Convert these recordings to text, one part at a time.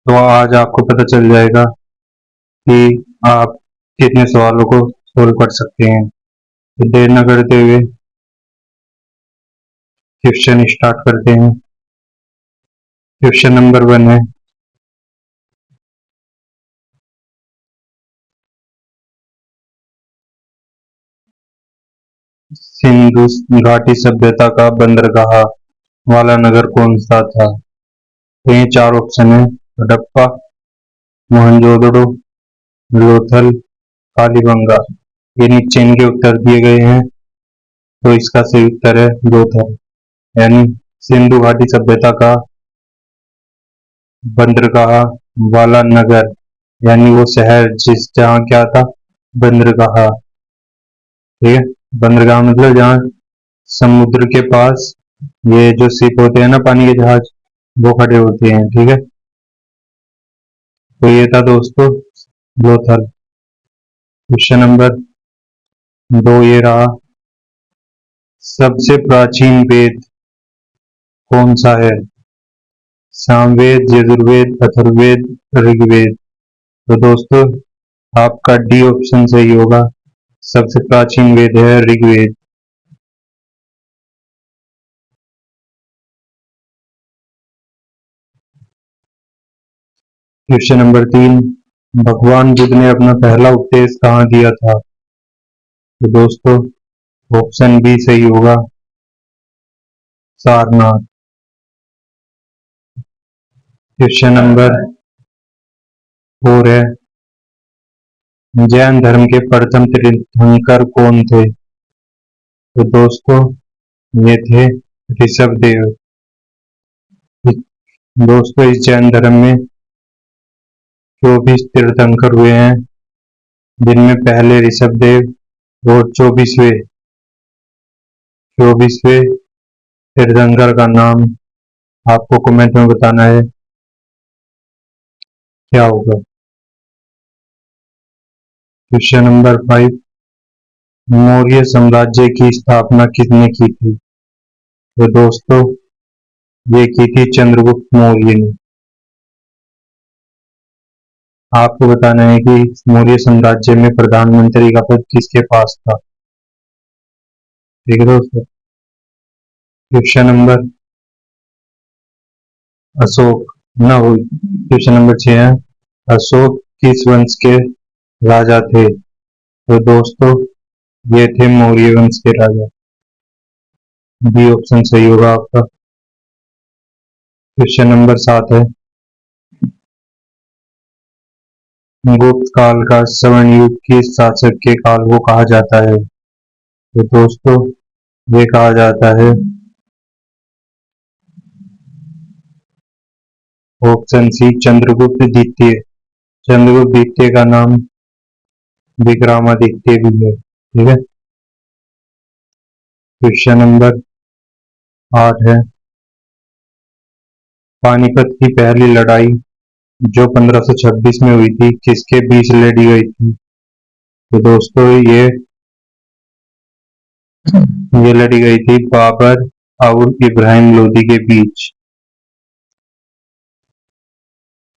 तो आज आपको पता चल जाएगा कि आप कितने सवालों को सोल्व कर सकते हैं। तो देर न करते हुए क्वेश्चन स्टार्ट करते हैं। क्वेश्चन नंबर 1 है, सिंधु घाटी सभ्यता का बंदरगाह वाला नगर कौन सा था? तो ये 4 ऑप्शन है, हड़प्पा, मोहनजोदड़ो, लोथल, कालीबंगा। ये नीचे इनके उत्तर दिए गए हैं। तो इसका सही उत्तर है लोथल, यानी सिंधु घाटी सभ्यता का बंदरगाह वाला नगर, यानी वो शहर जहाँ क्या था, बंदरगाह। ठीक है, बंदरगाह मतलब जहाँ समुद्र के पास ये जो शिप होते हैं ना, पानी के जहाज, वो खड़े होते हैं। ठीक है, तो ये था दोस्तों लोथल। क्वेश्चन नंबर 2 ये रहा, सबसे प्राचीन वेद कौन सा है? सामवेद, यजुर्वेद, अथर्ववेद, ऋग्वेद। तो दोस्तों आपका डी ऑप्शन सही होगा, सबसे प्राचीन वेद है ऋग्वेद। क्वेश्चन नंबर 3, भगवान बुद्ध ने अपना पहला उपदेश कहाँ दिया था? तो दोस्तों ऑप्शन बी सही होगा, सारनाथ। क्वेश्चन नंबर 4 है, जैन धर्म के प्रथम तीर्थंकर कौन थे? तो दोस्तों ये थे ऋषभ देव। दोस्तों इस जैन धर्म में 24 तीर्थंकर हुए हैं, जिनमें पहले ऋषभ देव और 24वें तीर्थंकर का नाम आपको कमेंट में बताना है क्या होगा। क्वेश्चन नंबर 5, मौर्य साम्राज्य की स्थापना किसने की थी? तो दोस्तों ये की थी चंद्रगुप्त मौर्य ने। आपको बताना है कि मौर्य साम्राज्य में प्रधानमंत्री का पद किसके पास था। ठीक है दोस्तों, क्वेश्चन नंबर अशोक न हो क्वेश्चन नंबर 6 है, अशोक किस वंश के राजा थे? तो दोस्तों ये थे मौर्य वंश के राजा। बी ऑप्शन सही होगा आपका। क्वेश्चन नंबर 7 है, गुप्त काल का स्वर्ण युग किस शासक के काल को कहा जाता है? तो दोस्तों ये कहा जाता है ऑप्शन सी, चंद्रगुप्त द्वितीय। चंद्रगुप्त द्वितीय का नाम विक्रमादित्य भी है। ठीक है, क्वेश्चन नंबर 8 है, पानीपत की पहली लड़ाई जो 1526 में हुई थी किसके बीच लड़ी गई थी? तो दोस्तों ये लड़ी गई थी बाबर और इब्राहिम लोदी के बीच।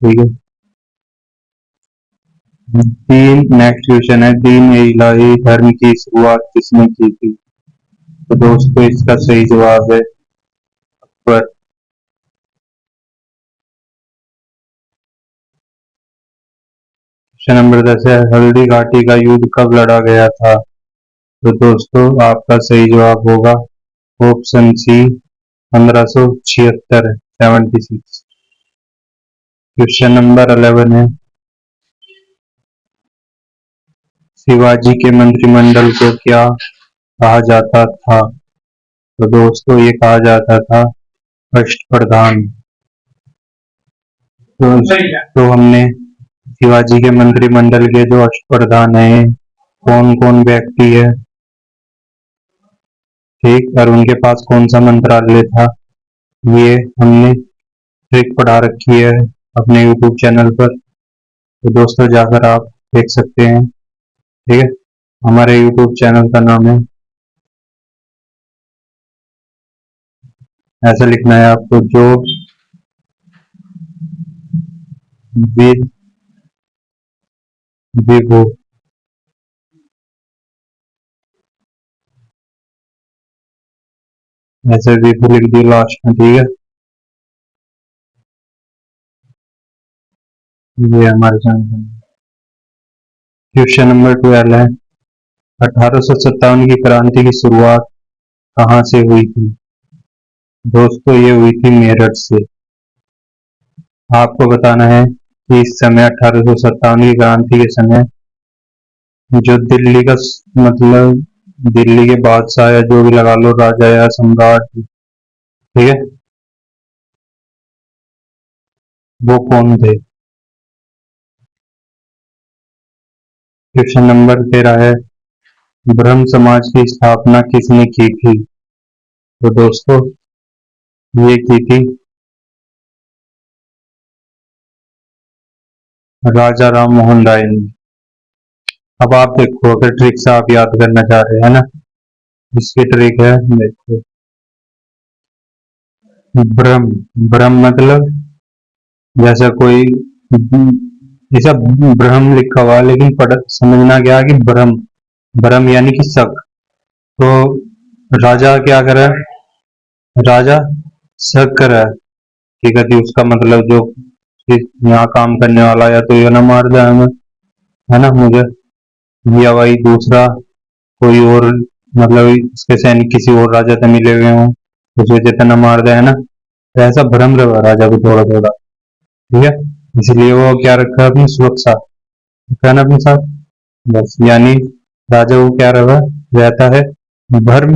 ठीक है, दीन नेक्स्ट क्वेश्चन है, दीन ए इलाही धर्म की शुरुआत किसने की थी? तो दोस्तों इसका सही जवाब है अकबर। क्वेश्चन नंबर 10 है, हल्दी घाटी का युद्ध कब लड़ा गया था? तो दोस्तों आपका सही जवाब होगा ऑप्शन सी, 1576, 76। क्वेश्चन नंबर 11 है, शिवाजी के मंत्रिमंडल को क्या कहा जाता था? तो दोस्तों ये कहा जाता था अष्टप्रधान। तो हमने शिवाजी के मंत्रिमंडल के जो अष्टप्रधान हैं कौन कौन व्यक्ति है, ठीक, और उनके पास कौन सा मंत्रालय था, ये हमने ट्रिक पढ़ा रखी है अपने यूट्यूब चैनल पर। तो दोस्तों जाकर आप देख सकते हैं। ठीक है, हमारे यूट्यूब चैनल का नाम है, ऐसा लिखना है आपको, जो वि- विभु। ऐसे विभु लिख दिया लास्ट में, ठीक है। ये हमारे चैनल। क्वेश्चन नंबर 12 है, 1857 की क्रांति की शुरुआत कहाँ से हुई थी? दोस्तों ये हुई थी मेरठ से। आपको बताना है कि इस समय 1857 की क्रांति के समय जो दिल्ली का मतलब दिल्ली के बादशाह या जो भी लगा लो, राजा या सम्राट, ठीक है, वो कौन थे? क्वेश्चन नंबर 13 है, ब्रह्म समाज की स्थापना किसने की थी? तो दोस्तों ये की थी राजा राम मोहन राय ने। अब आप देखो, अगर ट्रिक से आप याद करना चाह रहे हैं ना, इसकी ट्रिक है, देखो, ब्रह्म, ब्रह्म मतलब जैसा कोई ऐसा ब्रह्म लिखा हुआ है, लेकिन पढ़ समझना क्या है कि ब्रह्म, ब्रह्म यानी कि शक। तो राजा क्या करे? राजा शक करे, ठीक है, कि उसका मतलब जो यहाँ काम करने वाला या तो ये ना मार दे हमें, है ना, मुझे, या भाई दूसरा कोई और, मतलब इसके सैनिक किसी और राजा से मिले हुए हों, उस वजह से न मार दे, है ना। तो ऐसा भ्रम रहा राजा को थोड़ा थोड़ा, ठीक है। इसलिए वो क्या रखा है अपनी सुरक्षा, रखा है ना अपने साथ, बस। यानी राजा को क्या रहा रहता है? भर्म।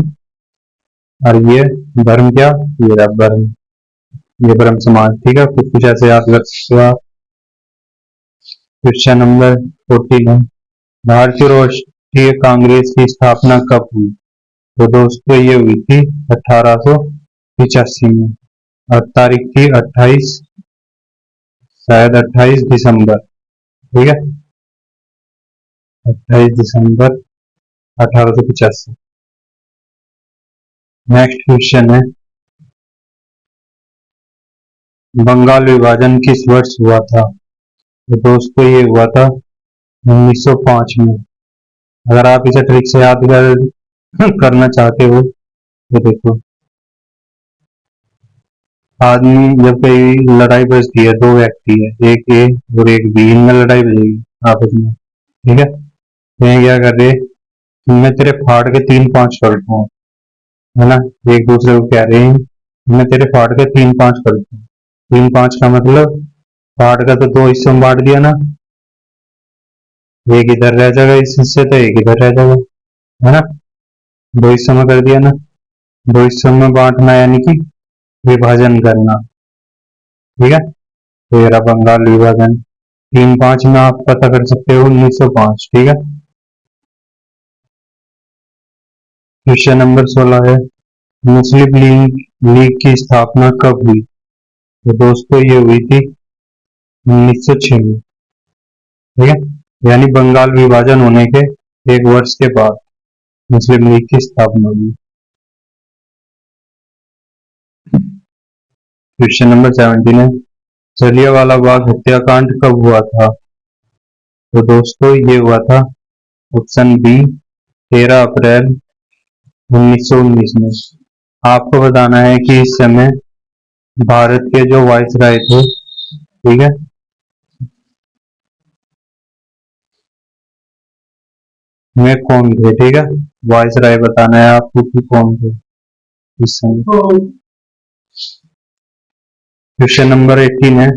और ये भर्म क्या? ये रहा भर्म, ये भ्रम समाज, ठीक है। कुछ कुछ ऐसे याद कर सकते हो आप। क्वेश्चन नंबर 14 है, भारतीय राष्ट्रीय कांग्रेस की स्थापना कब हुई? तो दोस्तों ये हुई थी 1885 में, और तारीख थी 28, शायद 28 दिसंबर, ठीक है, 28 दिसंबर 1885। नेक्स्ट क्वेश्चन है, बंगाल विभाजन किस वर्ष हुआ था? तो दोस्तों ये हुआ था 1905 में। अगर आप इसे ट्रिक से याद करना चाहते हो तो देखो, आदमी जब कोई लड़ाई बजती है, दो व्यक्ति है, एक ए और एक बी, इनमें लड़ाई बजेगी आपस में, ठीक है। तो ये क्या कर रहे हैं, मैं तेरे फाड़ के 3-5 कर दूँ, है ना। एक दूसरे को कह रहे हैं मैं तेरे फाड़ के 3-5 कर दूँ। 3-5 का मतलब फाड़ का तो दो हिस्सों में बांट दिया ना, एक इधर रह जाएगा इस हिस्से, तो एक इधर रह जाएगा, है ना। दो हिस्सों में कर दिया ना, दो हिस्सों में बांटना यानी कि विभाजन करना, ठीक है। तो ये रहा बंगाल विभाजन। 3-5 में आप पता कर सकते हो 1905, ठीक है। क्वेश्चन नंबर 16 है, मुस्लिम लीग लीग की स्थापना कब हुई? तो दोस्तों ये हुई थी 1906 में, ठीक है। यानी बंगाल विभाजन होने के एक वर्ष के बाद मुस्लिम लीग की स्थापना हुई। क्वेश्चन नंबर 17 है, जलियांवाला बाग हत्याकांड कब हुआ था? तो दोस्तों ये हुआ था ऑप्शन बी, 13 अप्रैल 1919 में। आपको बताना है कि इस समय भारत के जो वायसराय थे, ठीक है, में कौन थे, ठीक है। वायसराय बताना है आपको कि कौन थे इस समय। क्वेश्चन नंबर 18 है,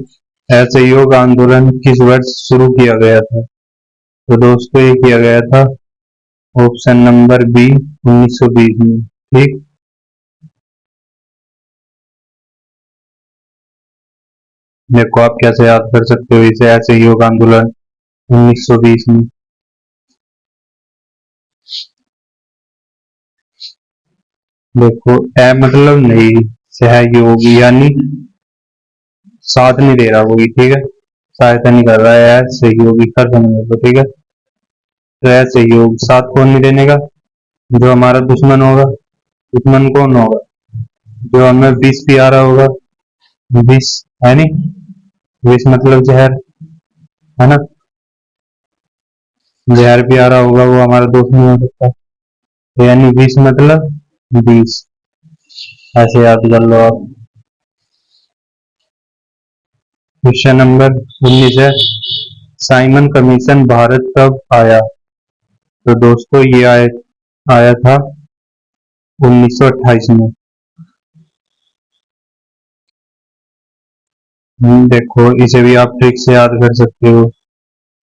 असहयोग आंदोलन किस वर्ष शुरू किया गया था? तो दोस्तों ये किया गया था ऑप्शन नंबर बी, 1920 में, ठीक। देखो आप कैसे याद कर सकते हो इसे, असहयोग आंदोलन 1920 में। देखो ए मतलब नहीं, सहयोगी यानी साथ नहीं दे रहा कोई, ठीक है, सहायता नहीं कर रहा है, सहयोगी कर समझ लो, ठीक है। तो सहयोग साथ कौन नहीं देने का? जो हमारा दुश्मन होगा। दुश्मन कौन होगा? जो हमें विष पिया रहा होगा, विष, है नहीं, विष मतलब जहर, है ना। जहर भी आ रहा होगा वो हमारा दोस्त नहीं हो सकता, तो यानी विष मतलब 20, ऐसे याद कर लो आप। क्वेश्चन नंबर 19 है, साइमन कमीशन भारत कब आया? तो दोस्तों ये आया था 1928 में। देखो इसे भी आप ट्रिक से याद कर सकते हो।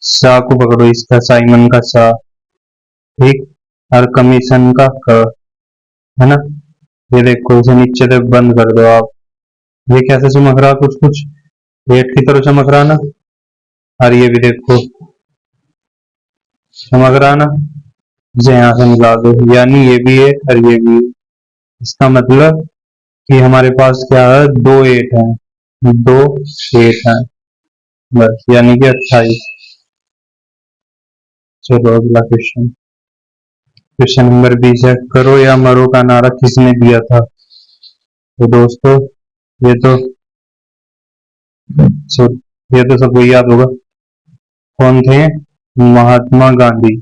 सा को पकड़ो, इसका साइमन का सा, ठीक, और कमीशन का क, है ना। ये देखो इसे नीचे तक बंद कर दो आप, ये कैसे चमक रहा, कुछ कुछ रेत की तरह चमक रहा ना। और ये भी देखो चमक रहा ना। इसे यहाँ से मिला दो, यानी ये भी है और ये भी है। इसका मतलब कि हमारे पास क्या है, दो एट है, दो एट है, बस, यानी कि 28। चलो अगला क्वेश्चन। क्वेश्चन नंबर 20 है, करो या मरो का नारा किसने दिया था? तो दोस्तों ये तो सो ये तो सबको याद होगा, कौन थे? महात्मा गांधी।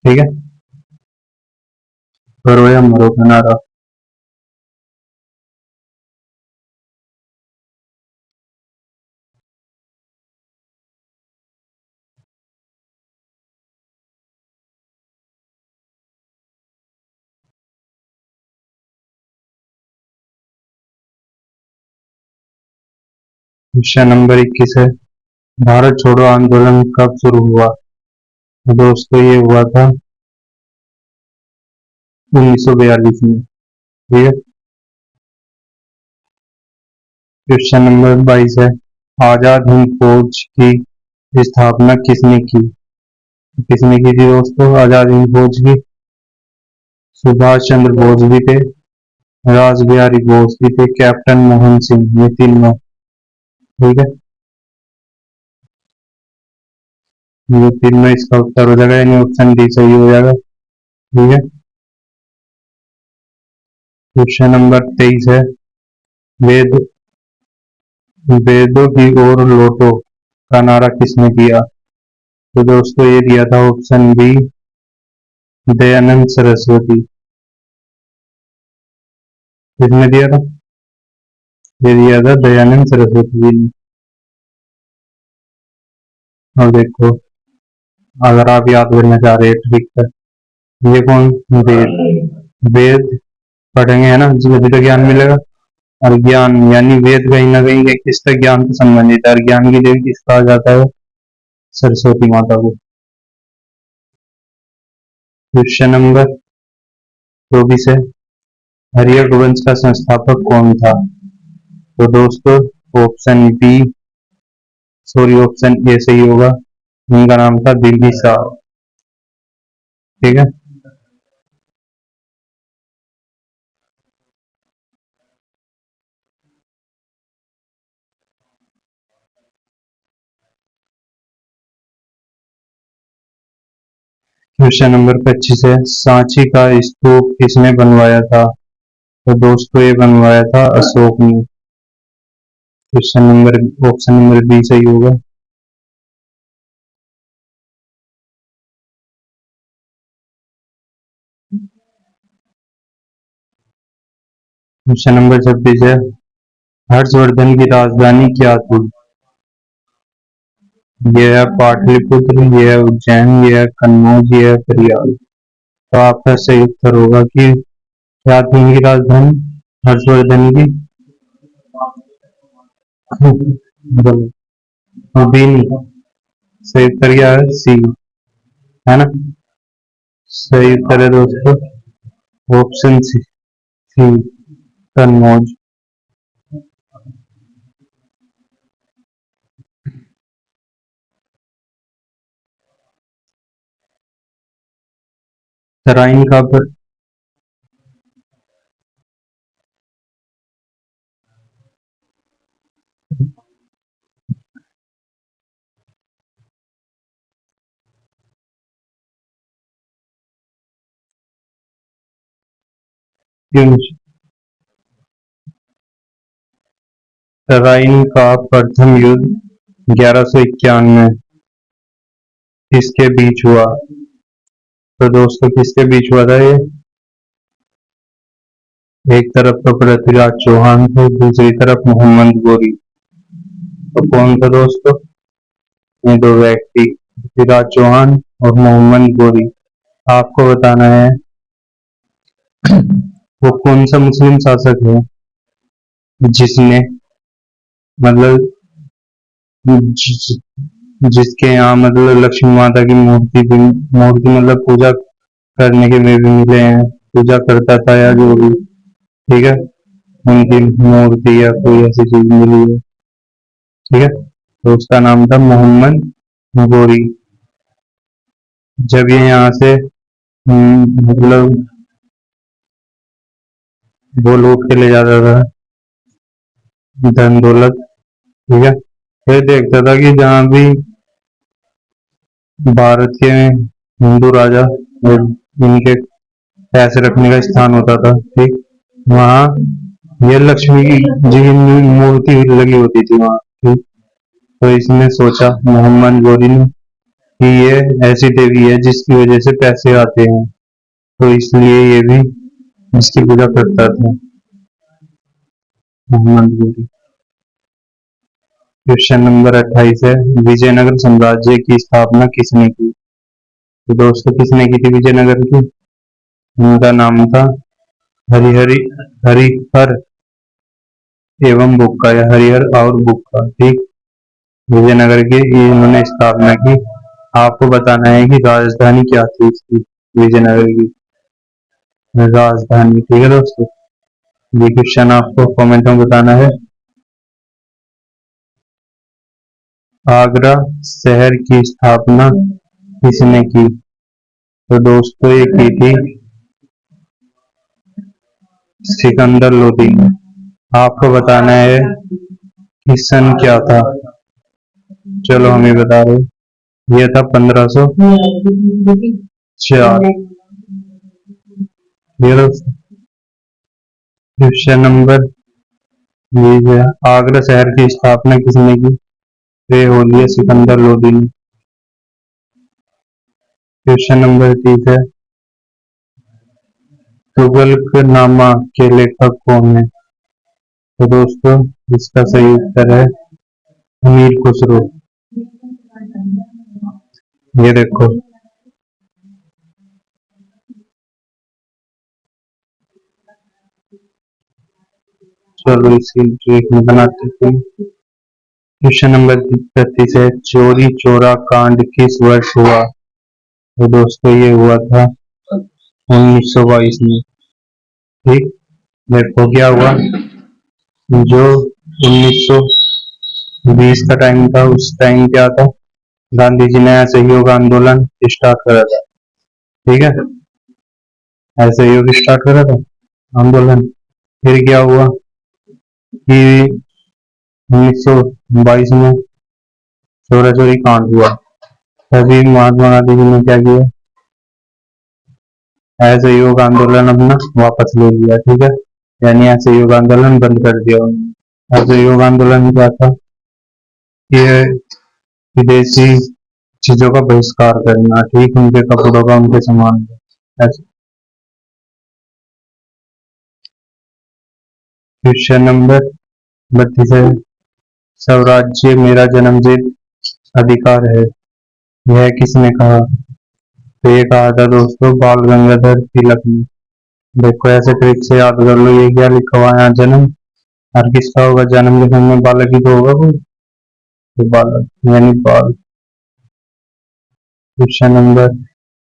ठीक है, करो या मरो का नारा। क्वेश्चन नंबर 21 है, भारत छोड़ो आंदोलन कब शुरू हुआ? तो दोस्तों ये हुआ था 1942 में। ठीक है। क्वेश्चन नंबर 22 है, आजाद हिंद फौज की स्थापना किसने की? किसने की थी दोस्तों आजाद हिंद फौज की? सुभाष चंद्र बोस भी थे, रास बिहारी बोस भी थे, कैप्टन मोहन सिंह, ये तीनों। ठीक है, ये तीनों इसका उत्तर हो जाएगा, यानी ऑप्शन डी सही हो जाएगा। ठीक है। क्वेश्चन नंबर 23 है, वेद वेदों की ओर लौटो का नारा किसने दिया? तो दोस्तों ये दिया था ऑप्शन बी, दयानंद सरस्वती। किसने दिया था? ये दिया था दयानंद सरस्वती जी ने। और देखो, अगर आप याद करना चाह रहे हैं ट्रिक का, ये कौन? वेद। वेद पढ़ेंगे है ना, जिसे तो ज्ञान मिलेगा। और ज्ञान यानी वेद कहीं ना कहीं किसका ज्ञान से संबंधित है, और ज्ञान की देवी किसका आ जाता है? सरस्वती माता को। क्वेश्चन नंबर 24 है, हरियर वंश का संस्थापक कौन था? तो दोस्तों option B, sorry option A सही होगा, उनका नाम था बिंबिसार। ठीक है। क्वेश्चन नंबर 25 है, सांची का स्तूप किसने बनवाया था? तो दोस्तों ये बनवाया था अशोक ने। Question number option number B सही होगा। क्वेश्चन नंबर 26 है, हर्षवर्धन की राजधानी क्या थी? ये है पाटलिपुत्र, ये है उज्जैन, ये है कन्नौज, ये है प्रयाग। तो आपका सही उत्तर होगा कि क्या थी इनकी राजधानी हर्षवर्धन की? बी नहीं, सही उत्तर क्या है? सी, है ना। सही उत्तर है दोस्तों ऑप्शन सी, सी, कन्नौज। तराइन का पर, क्यों? तराइन का प्रथम युद्ध 1191, किसके बीच हुआ? तो दोस्तों किसके बीच हुआ था ये? एक तरफ तो पृथ्वीराज चौहान थे, दूसरी तरफ मोहम्मद गोरी। तो कौन था दोस्तों? ये दो व्यक्ति, पृथ्वीराज चौहान और मोहम्मद गोरी। आपको बताना है वो कौन सा मुस्लिम शासक है जिसने मतलब जिस, जिसके यहाँ मतलब लक्ष्मी माता की मूर्ति मतलब पूजा करने के वे भी मिले हैं, पूजा करता था या जो भी, ठीक है, उनकी मूर्ति या कोई ऐसी चीज मिली है, ठीक है। तो उसका नाम था मोहम्मद गोरी। जब ये यहाँ से मतलब वो लूट के ले जाता था धन दौलत, ठीक है, फिर देखता था कि जहाँ भी भारत के हिंदू राजा और इनके पैसे रखने का स्थान होता था, ठीक, वहाँ ये लक्ष्मी की जी की मूर्ति लगी होती थी वहाँ, ठीक। तो इसने सोचा मोहम्मद गोरी ने कि ये ऐसी देवी है जिसकी वजह से पैसे आते हैं, तो इसलिए ये भी इसकी पूजा करता था मोहम्मद गोरी। क्वेश्चन नंबर 28 है, विजयनगर साम्राज्य की स्थापना किसने की? तो दोस्तों किसने की थी विजयनगर की? उनका नाम था हरिहरि हरिहर एवं बुक्का या हरिहर और बुक्का, ठीक। विजयनगर की इन्होंने स्थापना की। आपको बताना है कि राजधानी क्या थी इसकी, विजयनगर की राजधानी, ठीक है दोस्तों। ये क्वेश्चन आपको कमेंट में बताना है। आगरा शहर की स्थापना किसने की? तो दोस्तों ये की थी सिकंदर लोदी ने। आपको बताना है कि सन क्या था। चलो हम ये बता रहे, ये था 1504। ये दोस्तों क्वेश्चन नंबर ये है, आगरा शहर की स्थापना किसने की? तो ये हो गया सिकंदर लोदी ने। क्वेश्चन नंबर 30 है, तुगलकनामा के लेखक कौन है? तो दोस्तों इसका सही उत्तर है अमीर खुसरो। ये देखो, चलो इसकी ट्रिक में बनाते हैं। क्वेश्चन नंबर 33 है, चोरी चोरा कांड किस वर्ष हुआ? तो दोस्तों ये हुआ था 1922 में, ठीक। देखो क्या हुआ, जो 1920 का टाइम था, उस टाइम क्या था, गांधी जी ने असहयोग आंदोलन स्टार्ट करा था, ठीक है, असहयोग स्टार्ट करा था आंदोलन। फिर क्या हुआ कि 1922 में चोरा चोरी कांड हुआ, तभी महात्मा गांधी जी ने क्या किया, असहयोग आंदोलन अपना वापस ले लिया, ठीक है, यानी असहयोग आंदोलन बंद कर दिया उन्होंने। असहयोग आंदोलन क्या था, ये विदेशी चीजों का बहिष्कार करना, ठीक, उनके कपड़ों का, उनके सामान का, ऐसे। क्वेश्चन नंबर 32 है, स्वराज्य मेरा जन्मसिद्ध अधिकार है, यह किसने कहा? तो ये कहा था दोस्तों बाल गंगाधर तिलक ने। देखो ऐसे ट्रिक से याद कर लो, ये क्या लिखा हुआ है यहाँ, जन्म, और किसका होगा जन्म लिखने में, बालक ही तो होगा कोई, तो बालक यानी बाल। क्वेश्चन नंबर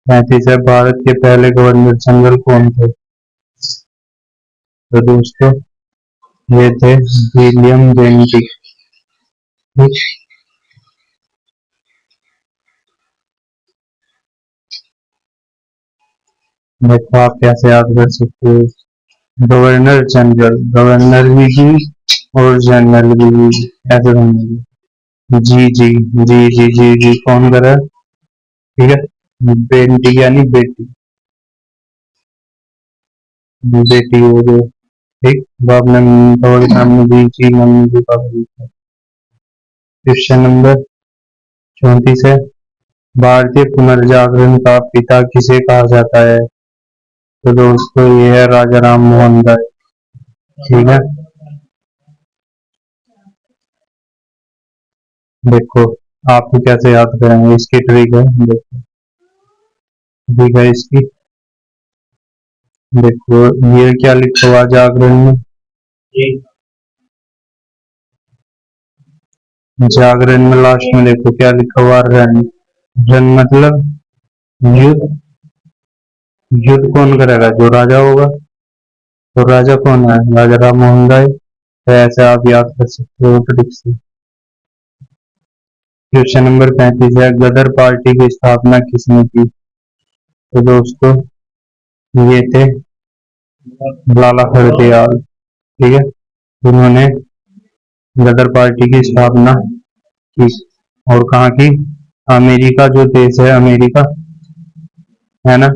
35 है, भारत के पहले गवर्नर जनरल कौन थे? तो दोस्तों ये थे विलियम बेंटिक, ठीक। देखो आप कैसे याद कर सकते हो, गवर्नर जनरल, गवर्नर भी जी और जनरल भी जी, ऐसे बनेंगे। जी जी जी जी जी जी कौन कर रहा है, ठीक है, बेटी यानी बेटी, बेटी हो गए, ठीक। बाप ने बाबा के सामने जी जी, मम्मी जी पापा जी। क्वेश्चन नंबर 34 है, भारतीय पुनर्जागरण का पिता किसे कहा जाता है? तो दोस्तों ये है राजा राम मोहन राय। ठीक है, देखो आपको कैसे याद करेंगे, इसकी ट्रिक है। देखो ठीक है इसकी, देखो ये क्या लिखा हुआ जागरण में, जागरण में लास्ट में देखो क्या लिखा हुआ, रन। रन मतलब युद्ध। युद्ध कौन करेगा? जो राजा होगा। तो राजा कौन है? राजा राम मोहन राय। तो ऐसे आप याद कर सकते हो ट्रिक से। क्वेश्चन नंबर 35 है, गदर पार्टी की स्थापना किसने की? तो दोस्तों ये थे लाला हरदयाल। ठीक है, उन्होंने गदर पार्टी की स्थापना की। और कहाँ की? अमेरिका जो देश है, अमेरिका है ना,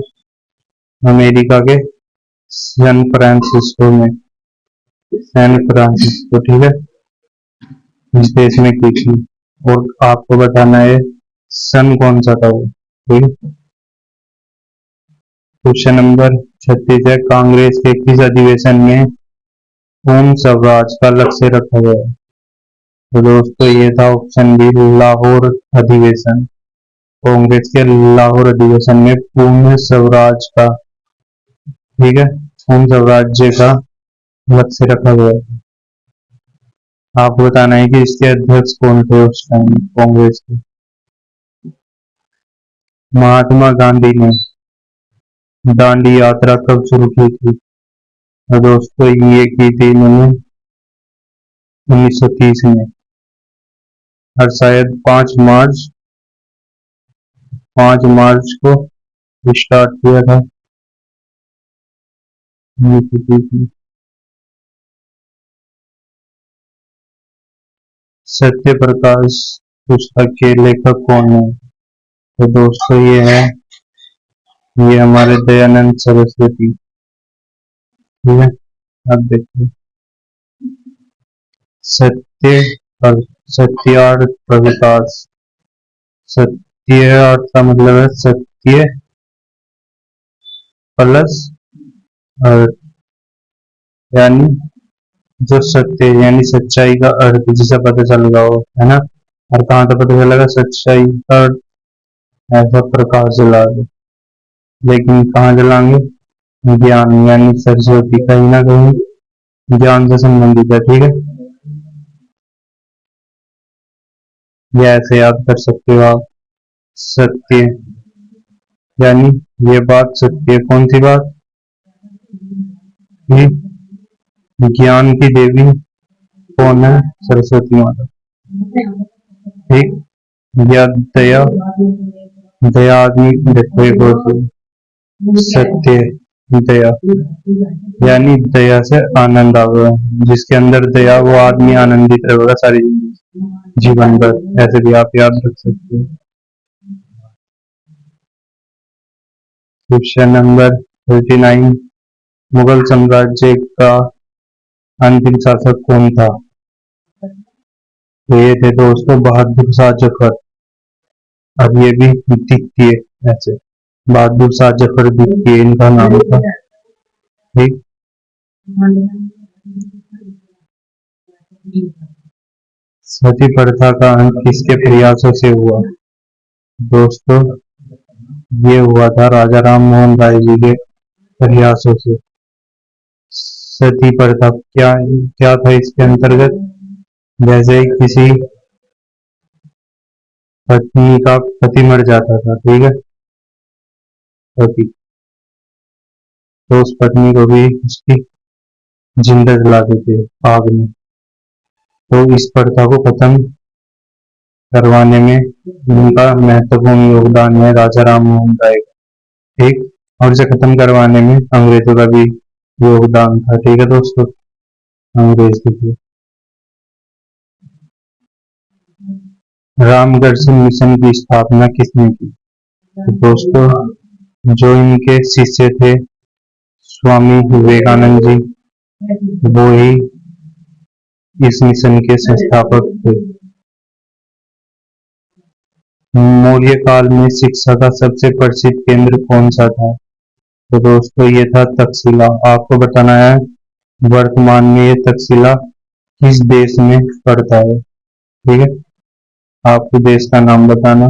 अमेरिका के सैन फ्रांसिस्को में, सैन फ्रांसिस्को, ठीक है, इस देश में की थी। और आपको बताना है सन कौन सा था वो। ठीक है, क्वेश्चन नंबर 36 है, कांग्रेस के किस अधिवेशन में पूर्ण स्वराज का लक्ष्य रखा गया है? तो दोस्तों ये था ऑप्शन बी, लाहौर अधिवेशन। कांग्रेस के लाहौर अधिवेशन में पूर्ण स्वराज का, ठीक है, पूर्ण स्वराज्य का लक्ष्य रखा गया है। आपको बताना है कि इसके अध्यक्ष कौन थे उस टाइम कांग्रेस के। महात्मा गांधी ने दांडी यात्रा कब शुरू की थी? तो दोस्तों ये की थी इन्होंने 1930 में, और शायद 5 मार्च को स्टार्ट किया था 1930 में। सत्य प्रकाश पुस्तक के लेखक कौन है? तो दोस्तों ये हमारे दयानंद सरस्वती। ठीक है, अब देखिए सत्य और सत्यार्थ प्रकाश। सत्य अर्थ का मतलब है सत्य प्लस अर्थ, यानी जो सत्य यानी सच्चाई का अर्थ जिसे पता चल रहा हो, है ना। और कहाँ से पता चलेगा सच्चाई का अर्थ? ऐसा प्रकाश जला दो। लेकिन कहाँ जलाएंगे? ज्ञान यानी सरस्वती, कहीं ना कहीं ज्ञान से संबंधित है। ठीक है, ये ऐसे याद कर सकते हो आप। सत्य यानी ये बात सत्य है। कौन सी बात? कि ज्ञान की देवी कौन है? सरस्वती माता। ठीक, या दया, दया आदमी, देखो एक और सत्य, दया यानी दया से आनंद आवेगा। जिसके अंदर दया वो आदमी आनंदित रहेगा सारी जीवन भर। ऐसे भी आप याद रख सकते हो। क्वेश्चन नंबर 39, मुगल साम्राज्य का अंतिम शासक कौन था? तो ये थे दोस्तों बहादुर शाह जफर। अब ये भी द्वितीय, ऐसे बहादुर शाह जफर द्वितीय इनका नाम था। ठीक, सती प्रथा का अंत किसके प्रयासों से हुआ? दोस्तों ये हुआ था राजा राम मोहन राय जी के प्रयासों से। सती प्रथा क्या क्या था इसके अंतर्गत? जैसे किसी पत्नी का पति मर जाता था, ठीक है, पति, तो उस पत्नी को भी उसकी जिंदा जला देते आग में। तो इस प्रथा को खत्म करवाने में उनका महत्वपूर्ण योगदान है राजा राम मोहन राय का। ठीक, और इसे खत्म करवाने में अंग्रेजों का भी योगदान था। ठीक है दोस्तों, अंग्रेज थे। रामदर्शन मिशन की स्थापना किसने की? तो दोस्तों जो इनके शिष्य थे स्वामी विवेकानंद जी, वो ही इस मिशन के संस्थापक थे। मौर्य काल में शिक्षा का सबसे प्रसिद्ध केंद्र कौन सा था? तो दोस्तों ये था तक्षशिला। आपको बताना है वर्तमान में ये तक्षशिला किस देश में पड़ता है। ठीक है, आपको देश का नाम बताना।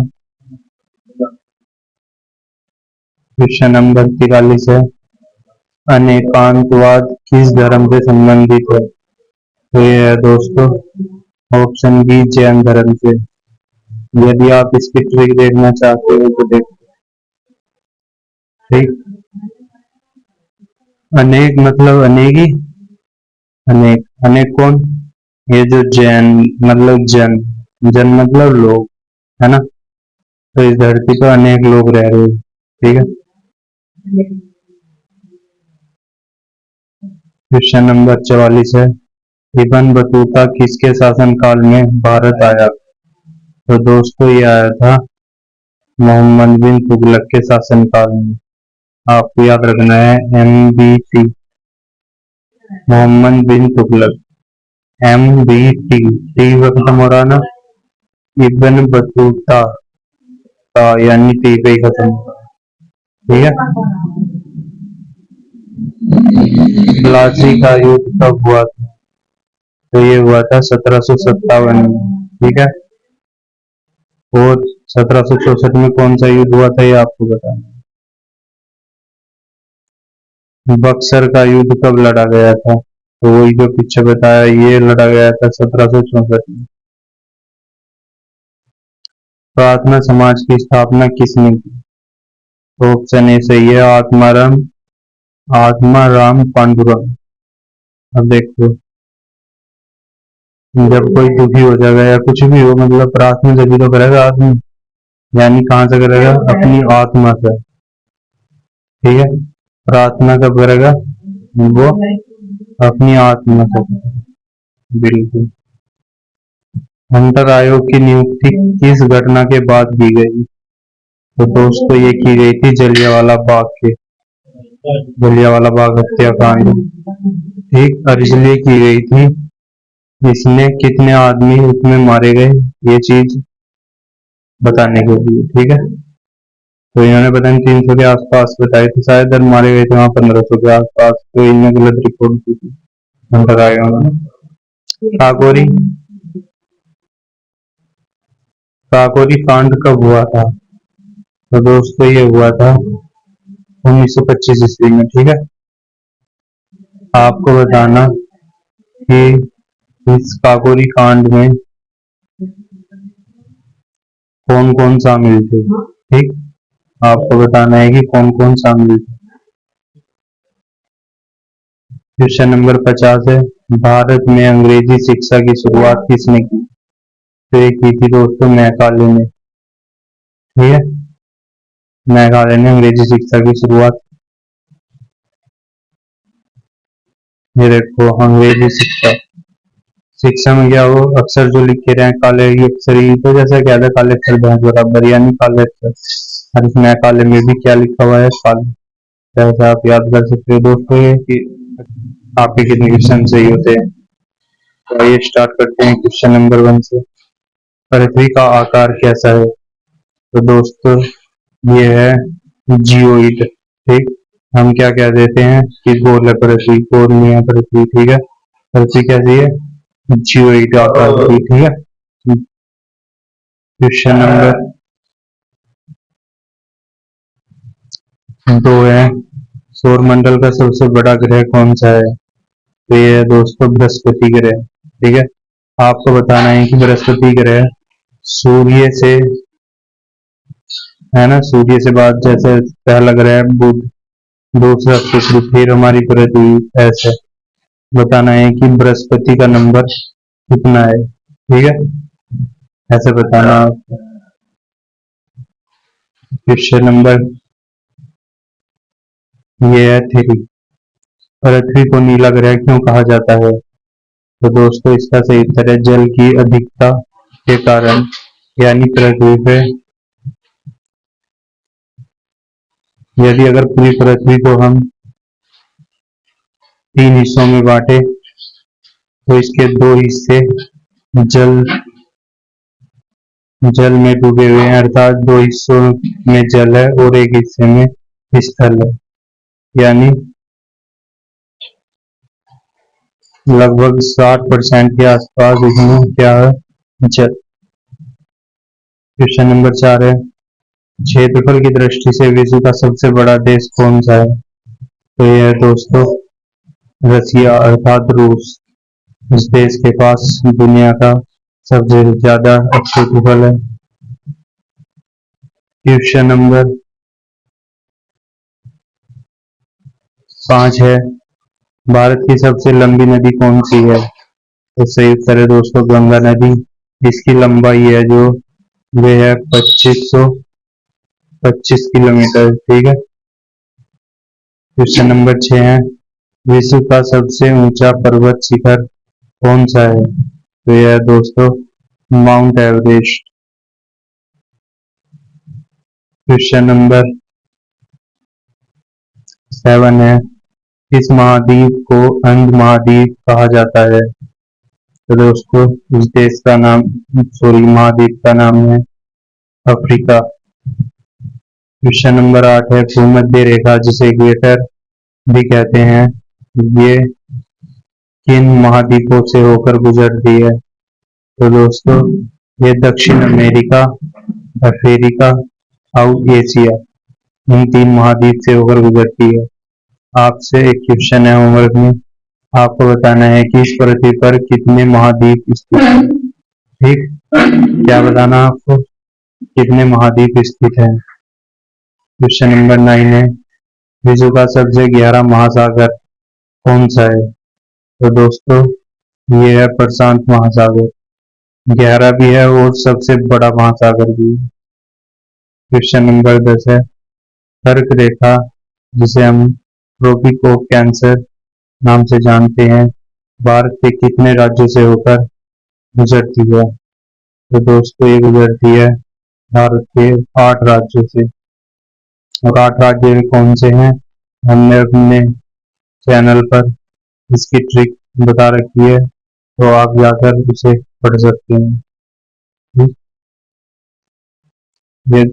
क्वेश्चन नंबर 43 है, अनेकांतवाद किस धर्म से संबंधित है? तो ये है दोस्तों ऑप्शन बी, जैन धर्म से। यदि आप इसकी ट्रिक देखना चाहते हो तो देखो। ठीक, अनेक मतलब अनेकी, अनेक, अनेक कौन? ये जो जैन मतलब जन, जन मतलब लोग, है ना। तो इस धरती पर अनेक लोग रह रहे हैं। ठीक है, क्वेश्चन नंबर 44 है, इब्न बतूता किसके शासनकाल में भारत आया? तो दोस्तों ये आया था मोहम्मद बिन तुगलक के शासनकाल में। आपको याद रखना है MBT, मोहम्मद बिन तुगलक। MBT, टी का खत्म हो रहा ना, इब्न बतूता का यानी टी पे ही खत्म हो रहा। ठीक है, प्लासी का युद्ध कब हुआ था? तो ये हुआ था 1757 में। ठीक है, और 1764 में कौन सा युद्ध हुआ था ये आपको बताना। बक्सर का युद्ध कब लड़ा गया था? तो वही जो पीछे बताया, ये लड़ा गया था 1764 में। प्रार्थना समाज की स्थापना किसने की? तो ऑप्शन ए सही है, आत्माराम पांडुरंग। अब देखो, जब कोई दुखी हो जाएगा या कुछ भी हो, मतलब प्रार्थना जब भी तो करेगा आदमी, यानी कहाँ से करेगा? अपनी आत्मा से। ठीक है, प्रार्थना कब करेगा? वो अपनी आत्मा से। बिल्कुल। हंटर आयोग की नियुक्ति किस घटना के बाद की गई? तो दोस्तों ये की गई थी जलियांवाला बाग हत्याकांड। ठीक, और इसलिए की गई थी, इसने कितने आदमी उसमें मारे गए ये चीज बताने के लिए। ठीक है, तो इन्होंने पता नहीं 300 के आसपास बताए थे शायद, और मारे गए थे वहां 1500 के आसपास। तो इन्होंने गलत रिपोर्ट की थी हंटर आयोग ने। काकोरी काकोरी कांड कब हुआ था? तो दोस्तों ये हुआ था 1925 ईस्वी में। ठीक है, आपको बताना कि इस काकोरी कांड में कौन कौन शामिल थे। ठीक, आपको बताना है कि कौन कौन शामिल थे। क्वेश्चन नंबर 50 है, भारत में अंग्रेजी शिक्षा की शुरुआत किसने की? तो ये की थी दोस्तों मैकाले ने। ठीक है, मैकाले ने अंग्रेजी शिक्षा की शुरुआत। ये देखो अंग्रेजी शिक्षा, शिक्षा में क्या हो, अक्षर जो लिखे रहे हैं काले ही अक्षर ही, तो जैसा क्या था काले अक्षर भैंस बराबर, यानी काले अक्षर। और इस मैकाले में भी क्या लिखा हुआ है? काले। जैसा आप याद कर सकते हो दोस्तों ये कि आपके कितने क्वेश्चन सही होते हैं। तो आइए स्टार्ट करते हैं क्वेश्चन नंबर 1 से। पृथ्वी का आकार कैसा है? तो दोस्तों ये है जियोइड। ठीक, हम क्या कह देते हैं कि गोल है पृथ्वी, गोल नहीं है पृथ्वी। ठीक है, पृथ्वी कैसी है? जियोइड आकार की। ठीक है, क्वेश्चन नंबर 2 है, सौर मंडल का सबसे बड़ा ग्रह कौन सा है? तो ये है दोस्तों बृहस्पति ग्रह। ठीक है, आपको बताना है कि बृहस्पति ग्रह सूर्य से, है ना, सूर्य से बाद जैसे पहला ग्रह बुध, दूसरा शुक्र, फिर हमारी पृथ्वी, ऐसे बताना है कि बृहस्पति का नंबर कितना है। ठीक है, ऐसे बताना। क्वेश्चन नंबर ये है 3, पृथ्वी को नीला ग्रह क्यों कहा जाता है? तो दोस्तों इसका सही उत्तर है जल की अधिकता के कारण, यानी पृथ्वी पे यदि अगर पूरी पृथ्वी को हम 3 हिस्सों में बांटे तो इसके 2 हिस्से जल जल में डूबे हुए हैं, अर्थात दो हिस्सों में जल है और एक हिस्से में स्थल है, यानी लगभग 60% के आसपास इसमें क्या है, जल। क्वेश्चन नंबर 4 है, क्षेत्रफल की दृष्टि से विश्व का सबसे बड़ा देश कौन सा है? तो यह है दोस्तों रसिया अर्थात रूस। इस देश के पास दुनिया का सबसे ज्यादा क्षेत्रफल है। क्वेश्चन नंबर 5 है, भारत की सबसे लंबी नदी कौन सी है? तो सही उत्तर है दोस्तों गंगा नदी। इसकी लंबाई है जो वे है 2525 किलोमीटर। ठीक है। क्वेश्चन नंबर 6 है, विश्व का सबसे ऊंचा पर्वत शिखर कौन सा है? तो यह है दोस्तों माउंट एवरेस्ट। क्वेश्चन नंबर 7 है, किस महाद्वीप को अंध महाद्वीप कहा जाता है? तो दोस्तों इस देश का नाम, सॉरी महाद्वीप का नाम है अफ्रीका। क्वेश्चन नंबर 8 है, भूमध्य रेखा जिसे इक्वेटर भी कहते हैं, ये किन महाद्वीपों से होकर गुजरती है? तो दोस्तों ये दक्षिण अमेरिका, अफ्रीका और एशिया, इन 3 महाद्वीप से होकर गुजरती है। आपसे एक क्वेश्चन है होमवर्क में, आपको बताना है कि इस पृथ्वी पर कितने महाद्वीप स्थित हैं। ठीक, क्या बताना आपको, कितने महाद्वीप स्थित हैं। क्वेश्चन नंबर 9 है, विश्व का सबसे गहरा महासागर कौन सा है? तो दोस्तों ये है प्रशांत महासागर, गहरा भी है और सबसे बड़ा महासागर भी है। क्वेश्चन नंबर 10 है, कर्क रेखा जिसे हम ट्रॉपिक ऑफ कैंसर नाम से जानते हैं, भारत के कितने राज्यों से होकर गुजरती है? तो दोस्तों ये गुजरती है भारत के 8 राज्यों से। और 8 राज्य कौन से हैं, हमने अपने चैनल पर इसकी ट्रिक बता रखी है, तो आप जाकर उसे पढ़ सकते हैं। ठीक? ये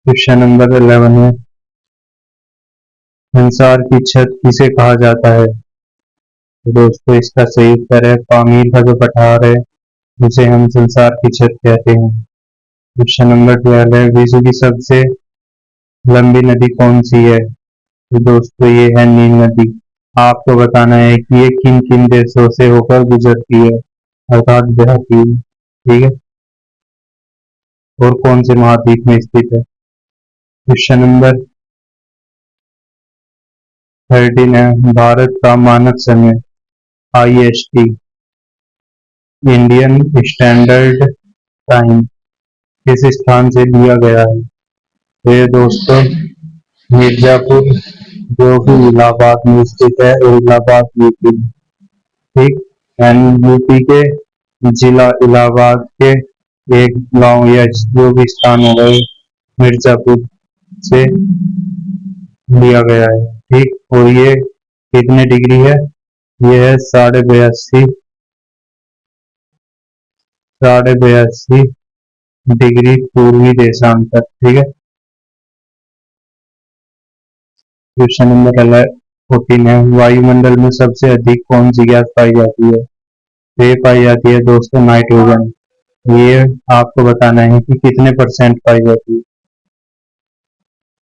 क्वेश्चन नंबर 11 है, संसार की छत किसे कहा जाता है? तो दोस्तों इसका सही उत्तर है पामीर का जो पठार है उसे हम संसार की छत कहते हैं। क्वेश्चन नंबर 12 है, विश्व की सबसे लंबी नदी कौन सी है? तो दोस्तों ये है नील नदी। आपको बताना है कि ये किन किन देशों से होकर गुजरती है, अर्थात बहती है। ठीक है, और कौन से महाद्वीप में स्थित है। क्वेश्चन नंबर 13 है, भारत का मानक समय IST इंडियन स्टैंडर्ड टाइम किस स्थान से लिया गया है? तो ये दोस्तों मिर्जापुर जो कि इलाहाबाद में स्थित है, और इलाहाबाद यूपी। ठीक, एंड यूपी के जिला इलाहाबाद के एक गांव या जो भी स्थान हो गए मिर्जापुर से लिया गया है। ठीक, और ये कितने डिग्री है, ये है 82.5 डिग्री पूर्वी देशांतर। ठीक है। क्वेश्चन नंबर 14 है, वायुमंडल में सबसे अधिक कौन सी गैस पाई जाती है? तो ये पाई जाती है दोस्तों नाइट्रोजन। ये आपको बताना है कि कितने परसेंट पाई जाती है।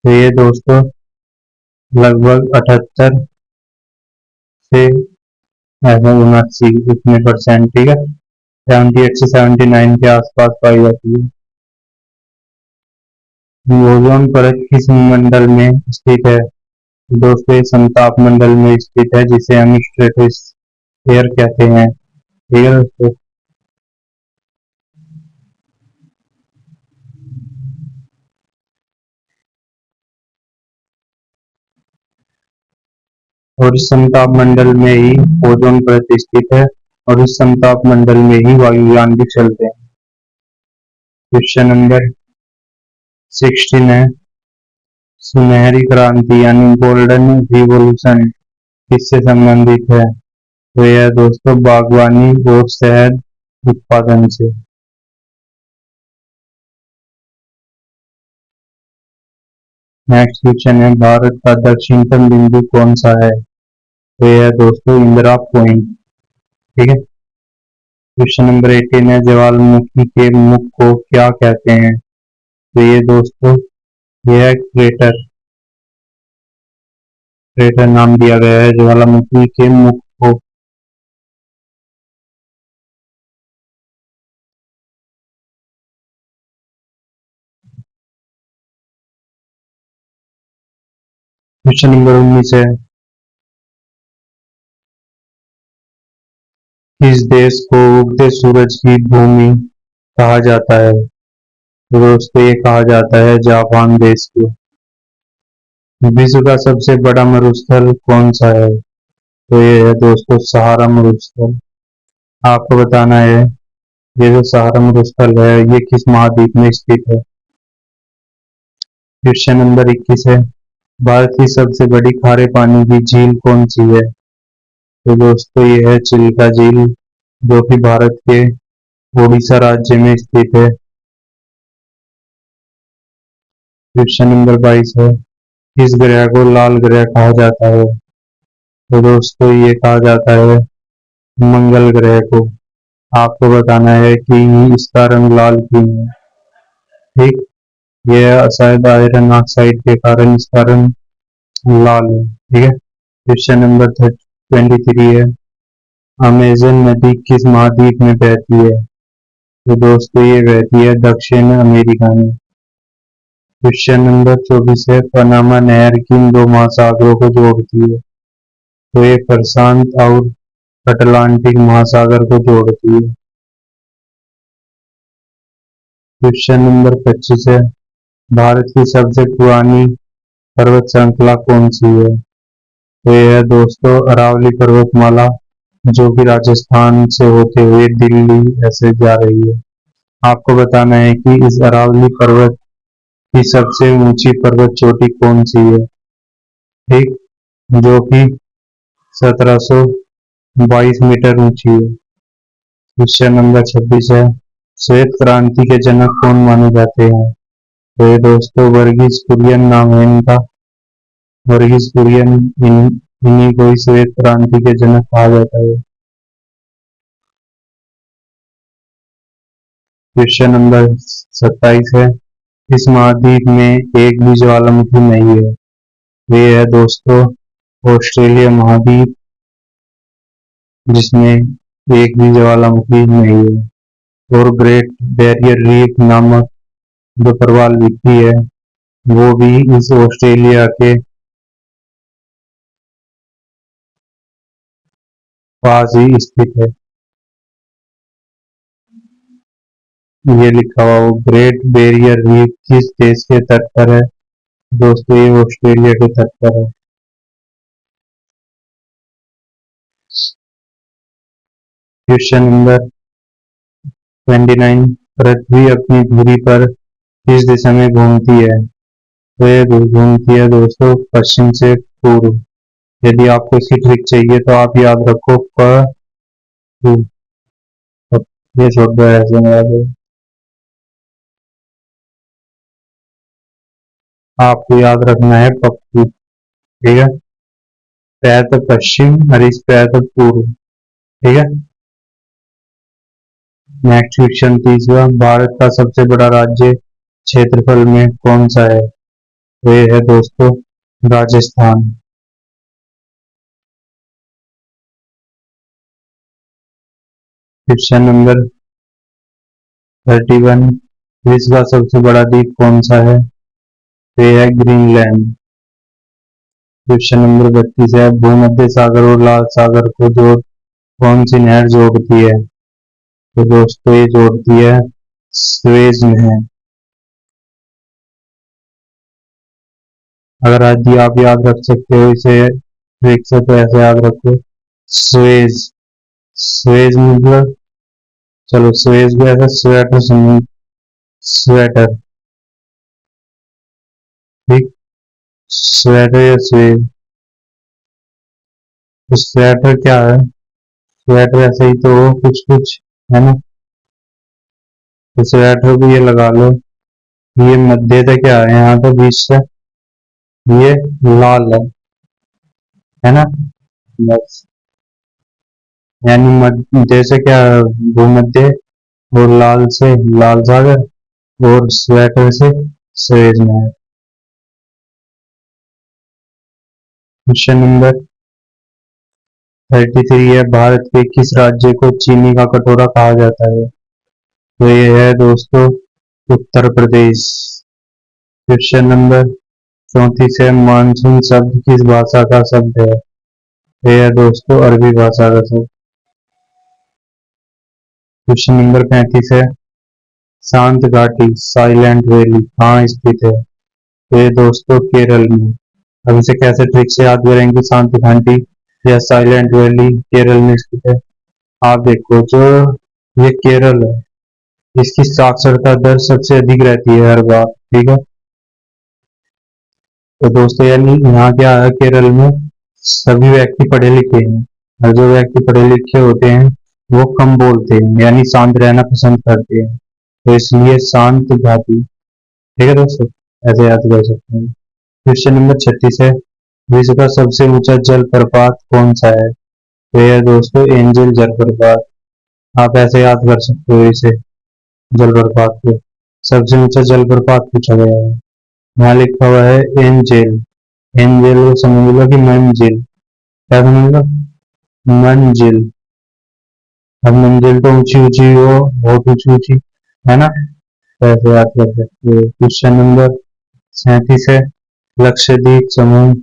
तो ये दोस्तों लगभग 78 से 79 इतने परसेंट। ठीक है, 78 से 79 के आसपास पाई जाती है। ओजोन परत किस मंडल में स्थित है? दोस्तों ये समताप मंडल में स्थित है, जिसे हम स्ट्रेटोस्फेयर कहते हैं। ठीक है दोस्तों। और इस समताप मंडल में ही ओजोन परत स्थित है, और इस समताप मंडल में ही वायुयान भी चलते हैं। क्वेश्चन नंबर 16 है, सुनहरी क्रांति यानी गोल्डन रिवॉल्यूशन किससे संबंधित है? तो यह दोस्तों बागवानी और शहद उत्पादन से। नेक्स्ट क्वेश्चन है, भारत का दक्षिणतम बिंदु कौन सा है? तो यह है दोस्तों इंदिरा पॉइंट। ठीक है। क्वेश्चन नंबर 18 है, ज्वालामुखी के मुख को क्या कहते हैं? तो ये दोस्तों यह है क्रेटर। क्रेटर नाम दिया गया है ज्वालामुखी के मुख को। क्वेश्चन नंबर 19 है, किस देश को उगते सूरज की भूमि कहा जाता है? तो दोस्तों ये कहा जाता है जापान देश को। विश्व का सबसे बड़ा मरुस्थल कौन सा है? तो ये है दोस्तों सहारा मरुस्थल। आपको बताना है ये जो सहारा मरुस्थल है ये किस महाद्वीप में स्थित है। क्वेश्चन नंबर 21 है, भारत की सबसे बड़ी खारे पानी की झील कौन सी है? तो दोस्तों ये है चिल्का झील, जो कि भारत के ओडिशा राज्य में स्थित है। क्वेश्चन नंबर 22 है, किस ग्रह को लाल ग्रह कहा जाता है? तो दोस्तों ये कहा जाता है मंगल ग्रह को। आपको बताना है कि इसका रंग लाल क्यों है। ठीक, यह शायद आयरन ऑक्साइड के कारण इसका रंग लाल है। ठीक है। क्वेश्चन नंबर 23 है, अमेजन नदी किस महाद्वीप में बहती है? तो दोस्तों ये बहती है दक्षिण अमेरिका में। क्वेश्चन नंबर 24 है, पनामा नहर किन दो महासागरों को जोड़ती है? तो ये प्रशांत और अटलांटिक महासागर को जोड़ती है। क्वेश्चन नंबर 25 है, भारत की सबसे पुरानी पर्वत श्रृंखला कौन सी है? तो यह है दोस्तों अरावली पर्वतमाला, जो कि राजस्थान से होते हुए दिल्ली ऐसे जा रही है। आपको बताना है कि इस अरावली पर्वत की सबसे ऊंची पर्वत चोटी कौन सी है। ठीक, जो कि 1722 मीटर ऊंची है। क्वेश्चन नंबर 26 है, श्वेत क्रांति के जनक कौन माने जाते हैं? तो ये दोस्तों वर्गीज कुरियन नाम है इनका। वर्गीज कुरियन, इन्हीं को ही श्वेत क्रांति के जनक कहा जाता है। क्वेश्चन नंबर 27 है, इस महाद्वीप में एक भी ज्वालामुखी नहीं है। ये है दोस्तों ऑस्ट्रेलिया महाद्वीप, जिसमें एक भी ज्वालामुखी नहीं है। और ग्रेट बैरियर रीफ नामक जो प्रवाल भित्ति है वो भी इस ऑस्ट्रेलिया के पास ही स्थित है। ये लिखा हुआ वो ग्रेट बैरियर रीफ किस देश के तट पर है? दोस्तों ये ऑस्ट्रेलिया के तट पर है। क्वेश्चन नंबर 29, पृथ्वी अपनी धुरी पर किस दिशा में घूमती है? तो ये घूमती है दोस्तों पश्चिम से पूर्व। यदि आपको इसकी ट्रिक चाहिए तो आप याद रखो टू। ये छोड़ दो, ऐसे में याद है। आपको याद रखना है पप्पू। ठीक है, पैर पश्चिम और इस पैर पूर्व। ठीक है। नेक्स्ट क्वेश्चन 30वां, भारत का सबसे बड़ा राज्य क्षेत्रफल में कौन सा है? तो ये है दोस्तों राजस्थान। क्वेश्चन नंबर 31, विश्व का सबसे बड़ा द्वीप कौन सा है? तो ये है ग्रीनलैंड। क्वेश्चन नंबर 32 है, भूमध्य सागर और लाल सागर को जोड़ कौन सी नहर जोड़ती है? तो दोस्तों ये जोड़ती है स्वेज नहर। अगर आज भी आप याद रख सकते हो इसे ट्रिक से तो ऐसे याद रखो स्वेज। स्वेज मतलब, चलो स्वेज भी ऐसा स्वेटर सुनिए, स्वेटर। ठीक, स्वेटर या स्वेज। तो स्वेटर क्या है? स्वेटर ऐसे ही तो हो कुछ कुछ, है ना। तो स्वेटर को ये लगा लो, ये मध्य से क्या है, यहाँ तो बीच से ये लाल है ना। बस, यानी मध्य से क्या, भूमध्य, और लाल से लाल सागर, और स्वेटर से सुएज नहर। क्वेश्चन नंबर 33 है, भारत के किस राज्य को चीनी का कटोरा कहा जाता है? तो ये है दोस्तों उत्तर प्रदेश। क्वेश्चन नंबर 34 है, मानसून शब्द किस भाषा का शब्द है? ये है दोस्तों अरबी भाषा का शब्द। क्वेश्चन नंबर 35 है, शांत घाटी साइलेंट वैली कहाँ स्थित है? तो ये दोस्तों केरल में। अब इसे कैसे ट्रिक से याद करेंगे, शांत घाटी या साइलेंट वैली केरल में स्थित है? आप देखो, जो ये केरल है, इसकी साक्षरता दर सबसे अधिक रहती है हर बार, ठीक है। तो दोस्तों यानी यहाँ क्या है, केरल में सभी व्यक्ति पढ़े लिखे हैं, और जो व्यक्ति पढ़े लिखे होते हैं वो कम बोलते हैं, यानी शांत रहना पसंद करते हैं, तो इसलिए शांत घाटी। ठीक है दोस्तों, ऐसे याद कर सकते हैं। क्वेश्चन नंबर 36 है, विश्व का सबसे ऊंचा जलप्रपात कौन सा है? तो यह है दोस्तों एंजल जलप्रपात। आप ऐसे याद कर सकते हो इसे, जलप्रपात को। सबसे ऊंचा जलप्रपात पूछा गया है, यहाँ लिखा हुआ है एंजेल। एंजेल को समझ लो कि मंजिल, क्या समझ लो, मंजिल। अब मंजिल तो ऊंची ऊंची हो, बहुत ऊंची ऊंची, है ना। तो ऐसे याद कर सकते हो। क्वेश्चन नंबर 37 है, लक्षद्वीप समूह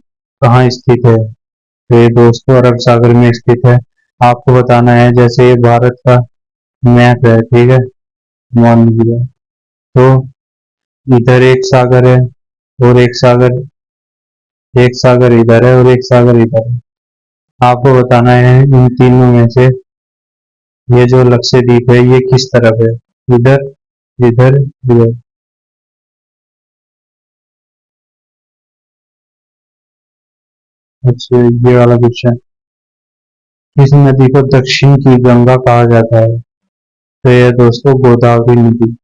कहाँ स्थित है? तो ये दोस्तों अरब सागर में स्थित है। आपको बताना है, जैसे ये भारत का मैप है, ठीक है, मान लीजिए, तो इधर एक सागर है, और एक सागर इधर है, और एक सागर इधर है। आपको बताना है इन तीनों में से ये जो लक्षद्वीप है ये किस तरफ है, इधर, इधर, इधर। अच्छा, ये वाला क्वेश्चन, किस नदी को दक्षिण की गंगा कहा जाता है? तो ये दोस्तों गोदावरी नदी,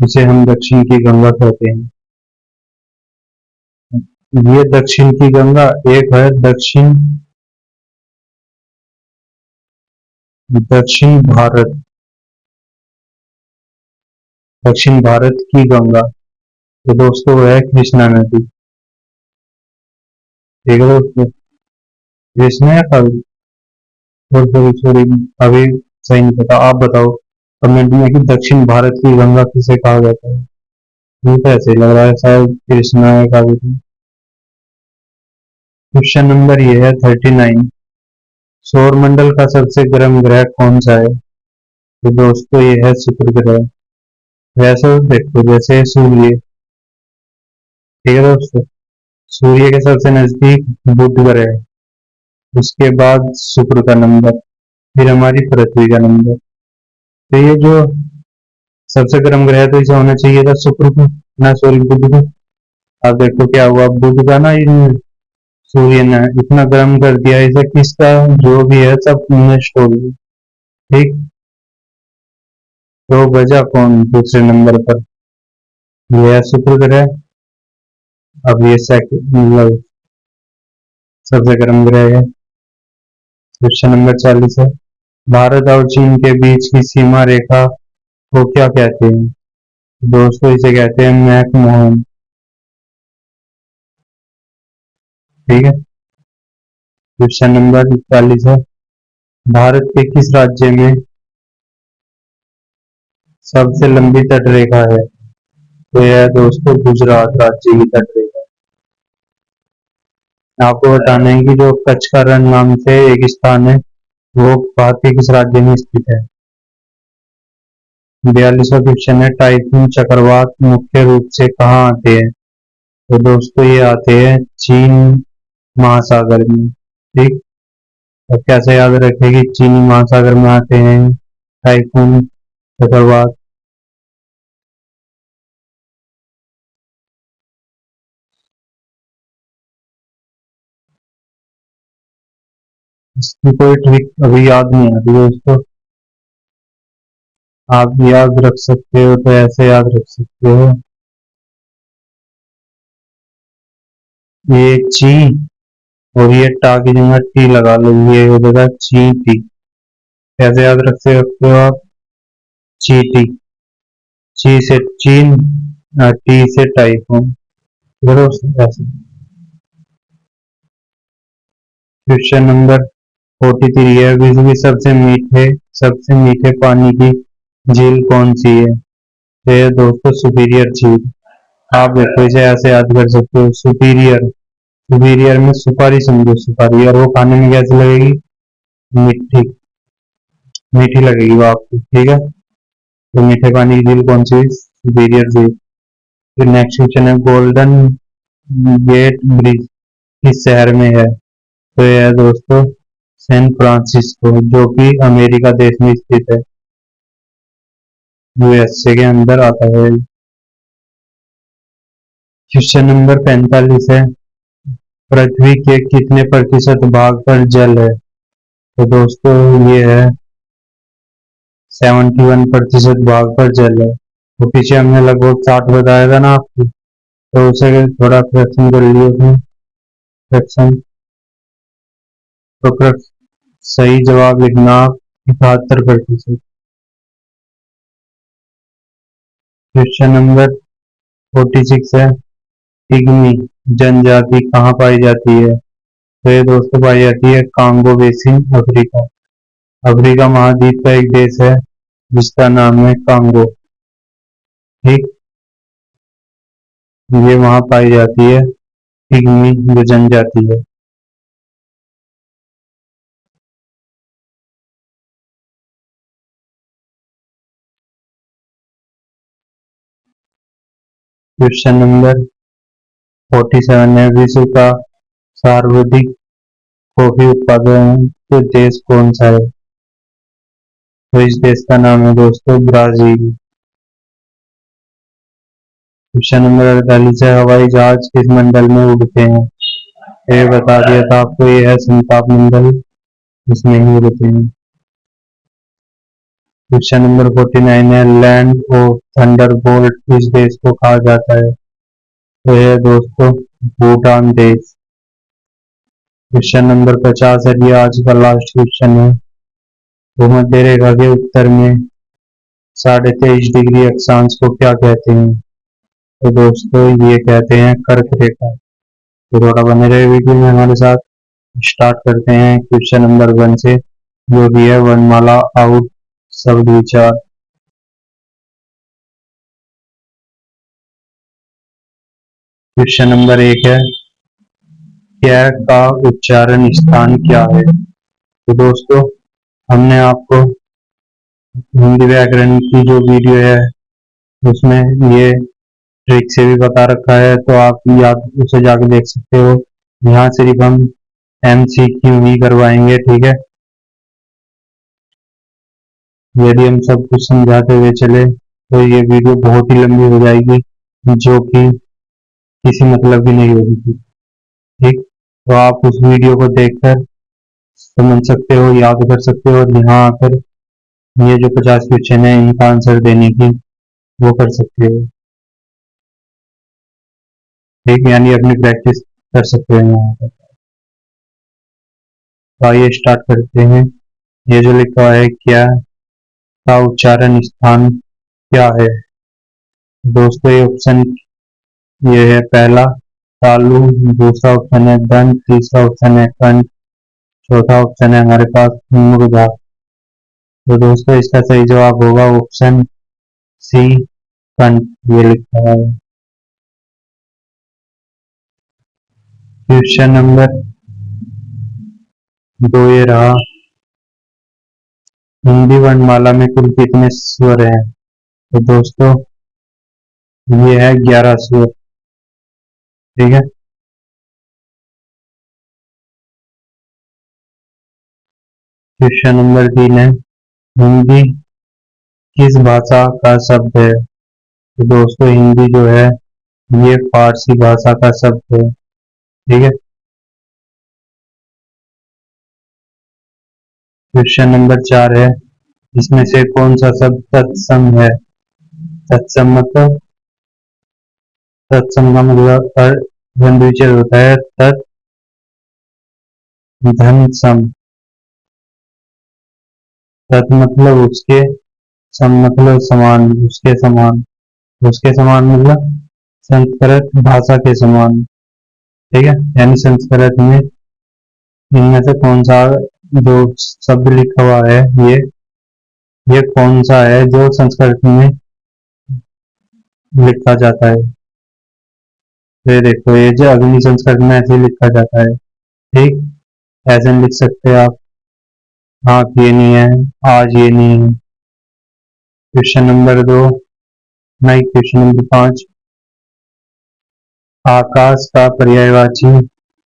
इसे हम दक्षिण की गंगा कहते हैं। ये दक्षिण की गंगा, एक है दक्षिण, दक्षिण भारत, दक्षिण भारत की गंगा, तो दोस्तों वो है कृष्णा नदी। ठीक है दोस्तों, कृष्णा या कावेरी, सॉरी सॉरी, अभी सही नहीं पता, आप बताओ कमेंट में कि दक्षिण भारत की गंगा किसे कहा जाता है। मुझे तो ऐसे ही लग रहा है शायद कृष्णा या कावेरी। क्वेश्चन नंबर ये है 39, सौर मंडल का सबसे गर्म ग्रह कौन सा है? तो दोस्तों ये है शुक्र ग्रह। वैसे तो देखो, जैसे सूर्य, ठीक है दोस्तों, सूर्य के सबसे नजदीक बुध ग्रह, उसके बाद शुक्र का नंबर, फिर हमारी पृथ्वी का नंबर। तो ये जो सबसे गर्म ग्रह, तो इसे होना चाहिए था शुक्र को, ना सॉरी बुध को। अब देखो क्या हुआ, बुध का ना इन सूर्य ने इतना गर्म कर दिया इसे, किसका जो भी है सब नष्ट हो गया। ठीक, तो बचा कौन दूसरे नंबर पर, यह है शुक्र ग्रह। अब ये सेकंड मतलब सबसे गर्म ग्रह है। क्वेश्चन नंबर 40 है, भारत और चीन के बीच की सीमा रेखा को क्या कहते हैं? दोस्तों इसे कहते हैं मैकमोहन। ठीक है। क्वेश्चन नंबर 41 है, भारत के किस राज्य में सबसे लंबी तट रेखा है? तो यह है दोस्तों गुजरात राज्य की तट रेखा। आपको बताना है कि जो कच्छ का रण नाम से एक स्थान है, वो भारत के किस राज्य में स्थित है? 42वां क्वेश्चन है, टाइफून चक्रवात मुख्य रूप से कहाँ आते हैं? तो दोस्तों ये आते हैं चीन महासागर में। ठीक, और कैसे याद रखें कि चीनी महासागर में आते हैं टाइफून चक्रवात? इसकी कोई ट्रिक अभी याद नहीं आ रही है उसको। आप याद रख सकते हो तो ऐसे याद रख सकते हो, ये ची और ये टा की जगह टी लगा लो, ये हो जाएगा चींटी। कैसे याद रख सकते हो आप? चींटी। ची से चीन, टी से टाइफून। जरूर ऐसे। क्वेश्चन नंबर 43 है, विश्व की सबसे मीठे पानी की झील कौन सी है? तो ये दोस्तों सुपीरियर झील। आप देखो इसे ऐसे याद कर सकते हो, सुपीरियर। सुपीरियर में सुपारी समझो, सुपारी, और वो खाने में कैसी लगेगी? मीठी। मीठी लगेगी वो आपको, ठीक है। तो मीठे पानी की झील कौन सी है? सुपीरियर झील। फिर नेक्स्ट क्वेश्चन है, गोल्डन गेट ब्रिज किस शहर में है? तो यह है दोस्तों सैन फ्रांसिस्को, जो कि अमेरिका देश में स्थित है, यूएसए के अंदर आता है। क्वेश्चन नंबर 45 है, पृथ्वी के कितने प्रतिशत भाग पर जल है? तो दोस्तों ये है 71% भाग पर जल है। तो पीछे हमने लगभग 60 बताया था ना आपको, तो उसे थोड़ा फ्रैक्शन कर लिया उसमें, फ्रैक्शन। तो सही जवाब लिखना आप 71%। क्वेश्चन नंबर 46 है, पिग्मी जनजाति कहाँ पाई जाती है? तो ये दोस्तों पाई जाती है कांगो बेसिन, अफ्रीका। अफ्रीका महाद्वीप का एक देश है जिसका नाम है कांगो, ठीक। ये वहां पाई जाती है पिग्मी जो जनजाति है। क्वेश्चन नंबर 47 है, विश्व का सर्वाधिक कॉफी उत्पादन देश कौन सा है? तो इस देश का नाम है दोस्तों ब्राजील। क्वेश्चन नंबर 48 है, हवाई जहाज किस मंडल में उड़ते हैं? ये बता दिया था आपको, ये है संताप मंडल, इसमें ही उड़ते हैं। क्वेश्चन नंबर 49 है, लैंड ऑफ थंडरबोल्ट किस देश को कहा जाता है? तो ये है दोस्तों भूटान देश। क्वेश्चन नंबर 50 है, ये आज का लास्ट क्वेश्चन है, भूमध्य रेखा के उत्तर में 23.5 डिग्री अक्षांश को क्या कहते हैं? तो दोस्तों ये कहते हैं कर्क रेखा। तो थोड़ा बने रहे वीडियो में हमारे साथ। स्टार्ट करते हैं क्वेश्चन नंबर 1 से, जो भी है वर्णमाला आउट शब्द विचार। क्वेश्चन नंबर 1 है, क्या का उच्चारण स्थान क्या है? तो दोस्तों हमने आपको हिंदी व्याकरण की जो वीडियो है उसमें ये ट्रिक से भी बता रखा है, तो आप याद उसे जाके देख सकते हो। यहाँ सिर्फ हम MCQ ही करवाएंगे, ठीक है। यदि हम सब कुछ समझाते हुए चले तो ये वीडियो बहुत ही लंबी हो जाएगी, जो कि किसी मतलब की नहीं होगी, ठीक। तो आप उस वीडियो को देखकर समझ सकते हो, याद कर सकते हो, और यहाँ आकर ये जो 50 क्वेश्चन है इनका आंसर देने की वो कर सकते हो, ठीक। यानी अपनी प्रैक्टिस कर सकते हो यहाँ पर। तो आइए स्टार्ट करते हैं। ये जो लिखा है, क्या का उच्चारण स्थान क्या है? दोस्तों ये ऑप्शन, ये है पहला तालु, दूसरा ऑप्शन है दंत, तीसरा ऑप्शन है कंठ, चौथा ऑप्शन है हमारे पास मुर्गा। तो दोस्तों इसका सही जवाब होगा ऑप्शन सी, कंठ, ये लिखा है। क्वेश्चन नंबर 2 ये रहा, हिंदी वर्णमाला में कुल कितने स्वर हैं? तो दोस्तों ये है 11 स्वर, ठीक है। क्वेश्चन नंबर 3 है, हिंदी किस भाषा का शब्द है? तो दोस्तों हिंदी जो है ये फारसी भाषा का शब्द है, ठीक है। क्वेश्चन नंबर 4 है, इसमें से कौन सा शब्द तत्सम है? तत्सम मतलब, तत्सम का मतलब द्वंद्वविच्छेद होता है तत् धन सम। तत् मतलब उसके, सम मतलब समान, उसके समान। उसके समान मतलब संस्कृत भाषा के समान। ठीक है, यानी संस्कृत में इनमें से कौन सा जो शब्द लिखा हुआ है, ये कौन सा है जो संस्कृत में लिखा जाता है? तो ये देखो, ये जो अग्नि संस्कृत में ऐसे लिखा जाता है। ठीक, ऐसे नहीं लिख सकते आप। आँख ये नहीं है, आज ये नहीं है। क्वेश्चन नंबर 2, नहीं क्वेश्चन नंबर 5, आकाश का पर्यायवाची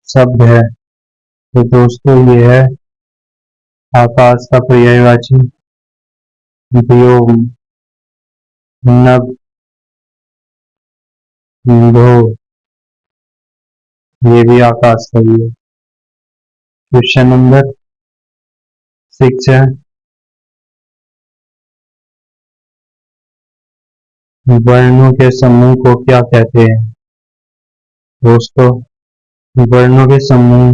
शब्द है। तो दोस्तों ये है आकाश का पर्यायवाची व्योम, नभ, भो, ये भी आकाश का ही है। क्वेश्चन नंबर 6 है, वर्णों के समूह को क्या कहते हैं? दोस्तों, वर्णों के समूह,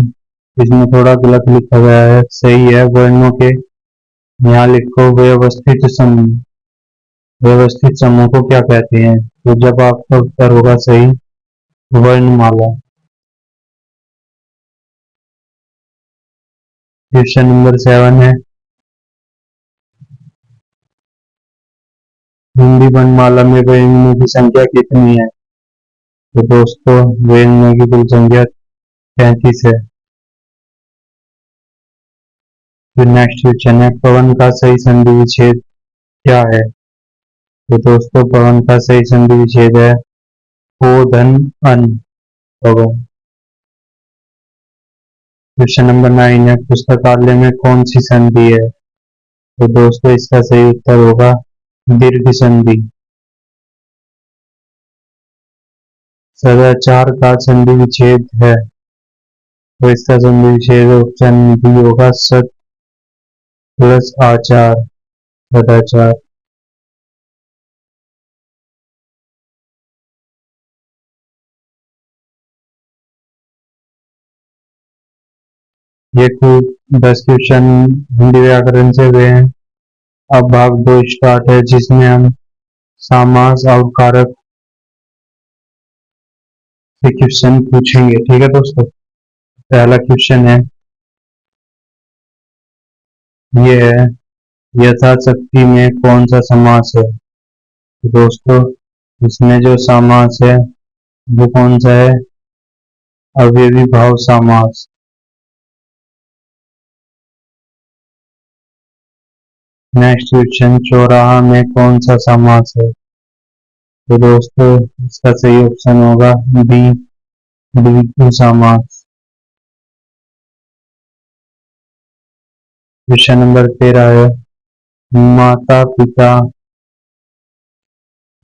इसमें थोड़ा गलत लिखा गया है, सही है वर्णों के, यहाँ लिखो व्यवस्थित समूह। व्यवस्थित समूह को क्या कहते हैं? तो जब आपका उत्तर होगा सही, वर्णमाला। क्वेश्चन नंबर 7 है, हिंदी वर्णमाला में व्यंजनों की संख्या कितनी है? तो दोस्तों, व्यंजनों की कुल संख्या 33 है। फिर नेक्स्ट क्वेश्चन है, पवन का सही संधि विच्छेद क्या है? तो दोस्तों, पवन का सही संधि विच्छेद है ओ धन अन, पवन। क्वेश्चन नंबर 9 है, पुस्तकालय में कौन सी संधि है? तो दोस्तों, इसका सही उत्तर होगा दीर्घ संधि। सदाचार का संधि विच्छेद है, तो इसका संधि विच्छेद ऑप्शन बी होगा सत प्लस आचार, सदाचार। ये कुल 10 क्वेश्चन हिंदी व्याकरण से हुए हैं। अब भाग 2 स्टार्ट है, जिसमें हम समास और कारक से क्वेश्चन पूछेंगे। ठीक है दोस्तों, पहला क्वेश्चन है, ये है, यथाशक्ति में कौन सा समास है? तो दोस्तों, इसमें जो समास है वो कौन सा है? अव्ययी भाव समास। नेक्स्ट क्वेश्चन, चौराहा में कौन सा समास है? तो दोस्तों, इसका सही ऑप्शन होगा बी, द्विगु समास। क्वेश्चन नंबर 13 है, माता पिता,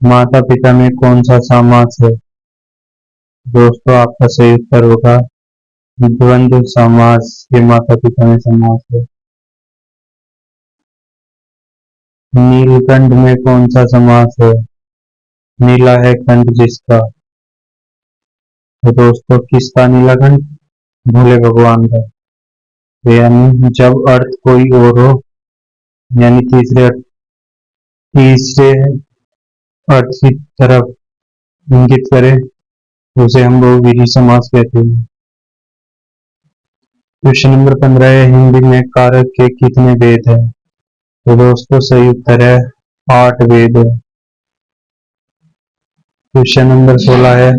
माता पिता में कौन सा समास है? दोस्तों, आपका सही उत्तर होगा द्वंद्व समास, ये माता पिता में समास है। नीलकंठ में कौन सा समास है? नीला है कंठ जिसका। तो दोस्तों, किसका नीलकंठ? भोले भगवान का। तो यानी जब अर्थ कोई और हो, यानी तीसरे अर्थ की तरफ इंगित करे, उसे हम बहुव्रीहि समास कहते हैं। क्वेश्चन नंबर 15 है, हिंदी में कारक के कितने भेद हैं? तो दोस्तों, सही उत्तर है 8 भेद है। क्वेश्चन नंबर 16 है,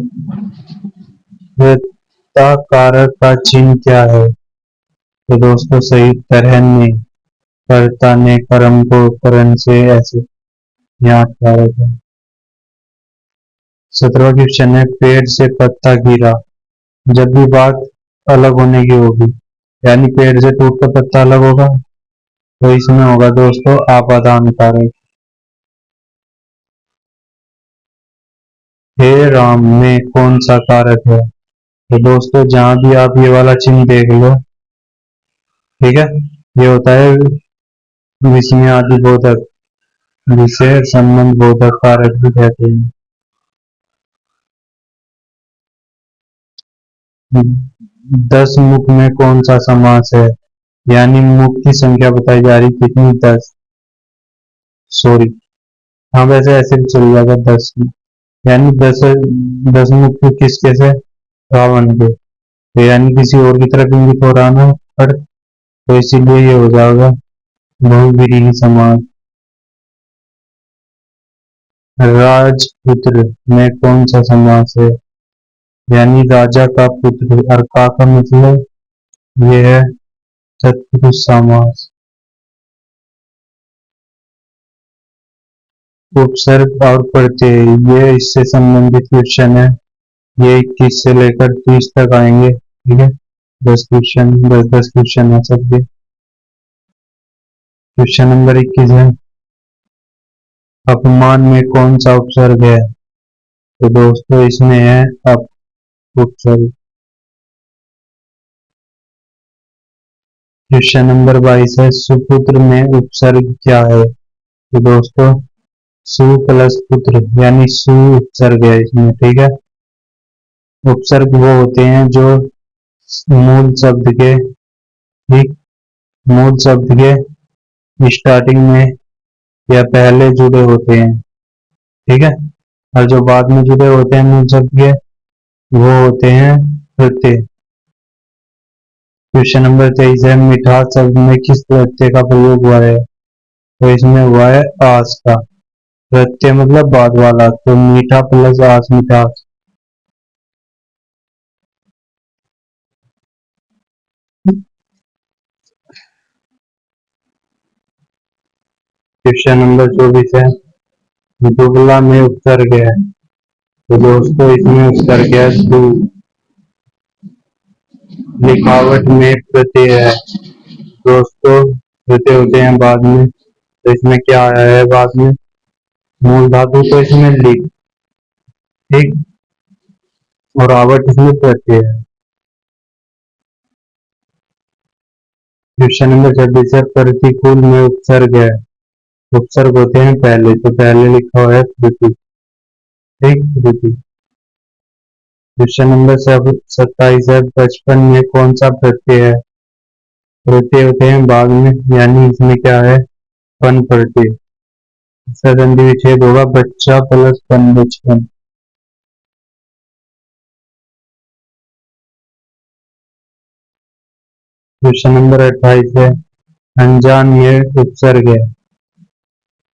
वृत्ता कारक का चिन्ह क्या है? तो दोस्तों, सही उत्तर है ने। कर्ता ने कर्म को करण से ऐसे, यहाँ कारक है। 17वां क्वेश्चन है, पेड़ से पत्ता गिरा, जब भी बात अलग होने की होगी, यानी पेड़ से टूट कर पत्ता अलग होगा, तो इसमें होगा दोस्तों आपादान कारक। हे राम में कौन सा कारक है? तो दोस्तों, जहां भी आप ये वाला चिन्ह देख लो, ठीक है, ये होता है विस्मय आदि बोधक, विषय संबंध बोधक कारक भी कहते हैं। 10 मुख में कौन सा समास है? यानी मुख की संख्या बताई जा रही कितनी? 10। सॉरी, हाँ वैसे ऐसे भी चल जाएगा 10 में। यानी 10 मुख किसके से? रावण के। तो यानी किसी और की तरफ इंगित हो रहा ना पर, तो इसीलिए ये हो जाएगा बहुव्रीहि समास। राजपुत्र में कौन सा समास है? यानी राजा का पुत्र, और का मतलब ये है तत्पुरुष समास। उपसर्ग और प्रत्यय, ये इससे संबंधित क्वेश्चन है। ये 21 से लेकर 30 तक आएंगे, ठीक है। 10 क्वेश्चन, 10 क्वेश्चन है सबके। क्वेश्चन नंबर 21 है, अपमान में कौन सा उपसर्ग है? तो दोस्तों इसमें है अप उपसर्ग। क्वेश्चन नंबर 22 है, सुपुत्र में उपसर्ग क्या है? तो दोस्तों सु प्लस पुत्र, यानी सु उपसर्ग है इसमें, ठीक है। उपसर्ग वो होते हैं जो मूल शब्द के, ठीक, मूल शब्द के स्टार्टिंग में या पहले जुड़े होते हैं, ठीक है। और जो बाद में जुड़े होते हैं मूल शब्द के, वो होते हैं प्रत्यय। क्वेश्चन नंबर 23 है, मिठास शब्द में किस प्रत्यय का प्रयोग हुआ है? तो इसमें हुआ है आस का। प्रत्यय मतलब बाद वाला, तो मीठा प्लस आस, मिठास। क्वेश्चन नंबर 24 है, दुबला में उपसर्ग है। तो दोस्तों इसमें उपसर्ग है दु। लिखावट में प्रत्यय है। दोस्तों प्रत्यय होते हैं बाद में, तो इसमें क्या आया है बाद में? मूल धातु, तो इसमें लिख, ठीक, और आवट इसमें प्रत्यय है। क्वेश्चन नंबर 26 है, प्रतिकूल में उपसर्ग है। उपसर्ग होते हैं पहले, तो पहले लिखा हुआ है प्रति, ठीक, प्रति। क्वेश्चन नंबर 27 है, बचपन में कौन सा प्रत्यय है? प्रत्यय होते हैं बाद में, यानी इसमें क्या है? पन प्रत्यय। संधि विच्छेद होगा बच्चा प्लस पन, बचपन। क्वेश्चन नंबर 28 है, अनजान में उपसर्ग है।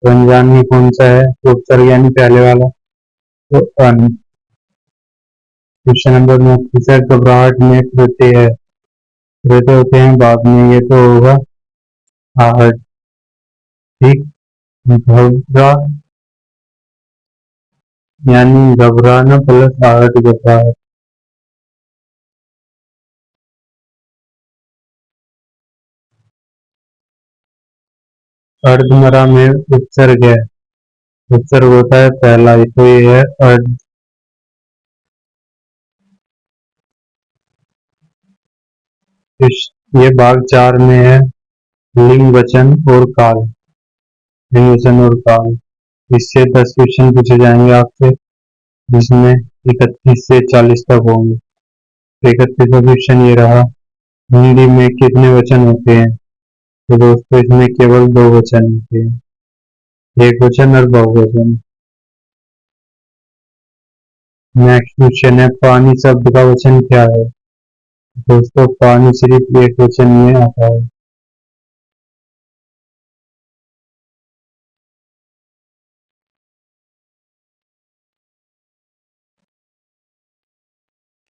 तो अनजान में कौन सा है उपसर्ग, यानी पहले वाला? तो अन। क्वेश्चन नंबर 29 है, घबराहट में प्रत्यय है। प्रत्यय होते हैं बाद में, ये तो होगा आहट, ठीक। घबरा, यानी घबराना प्लस आहट, घबराहट। अर्धमरा में उपसर्ग है। उपसर्ग होता है पहला, तो ये है अर्ध। ये भाग 4 में है, लिंग वचन और काल। लिंग वचन और काल, इससे 10 क्वेश्चन पूछे जाएंगे आपसे, जिसमें 31 से 40 तक होंगे। 31वां क्वेश्चन ये रहा, हिंदी में कितने वचन होते हैं? तो दोस्तों इसमें केवल 2 वचन होते हैं, एक वचन और बहुवचन। नेक्स्ट क्वेश्चन है, पानी शब्द का वचन क्या है? दोस्तों पानी सिर्फ एक वचन में आता है।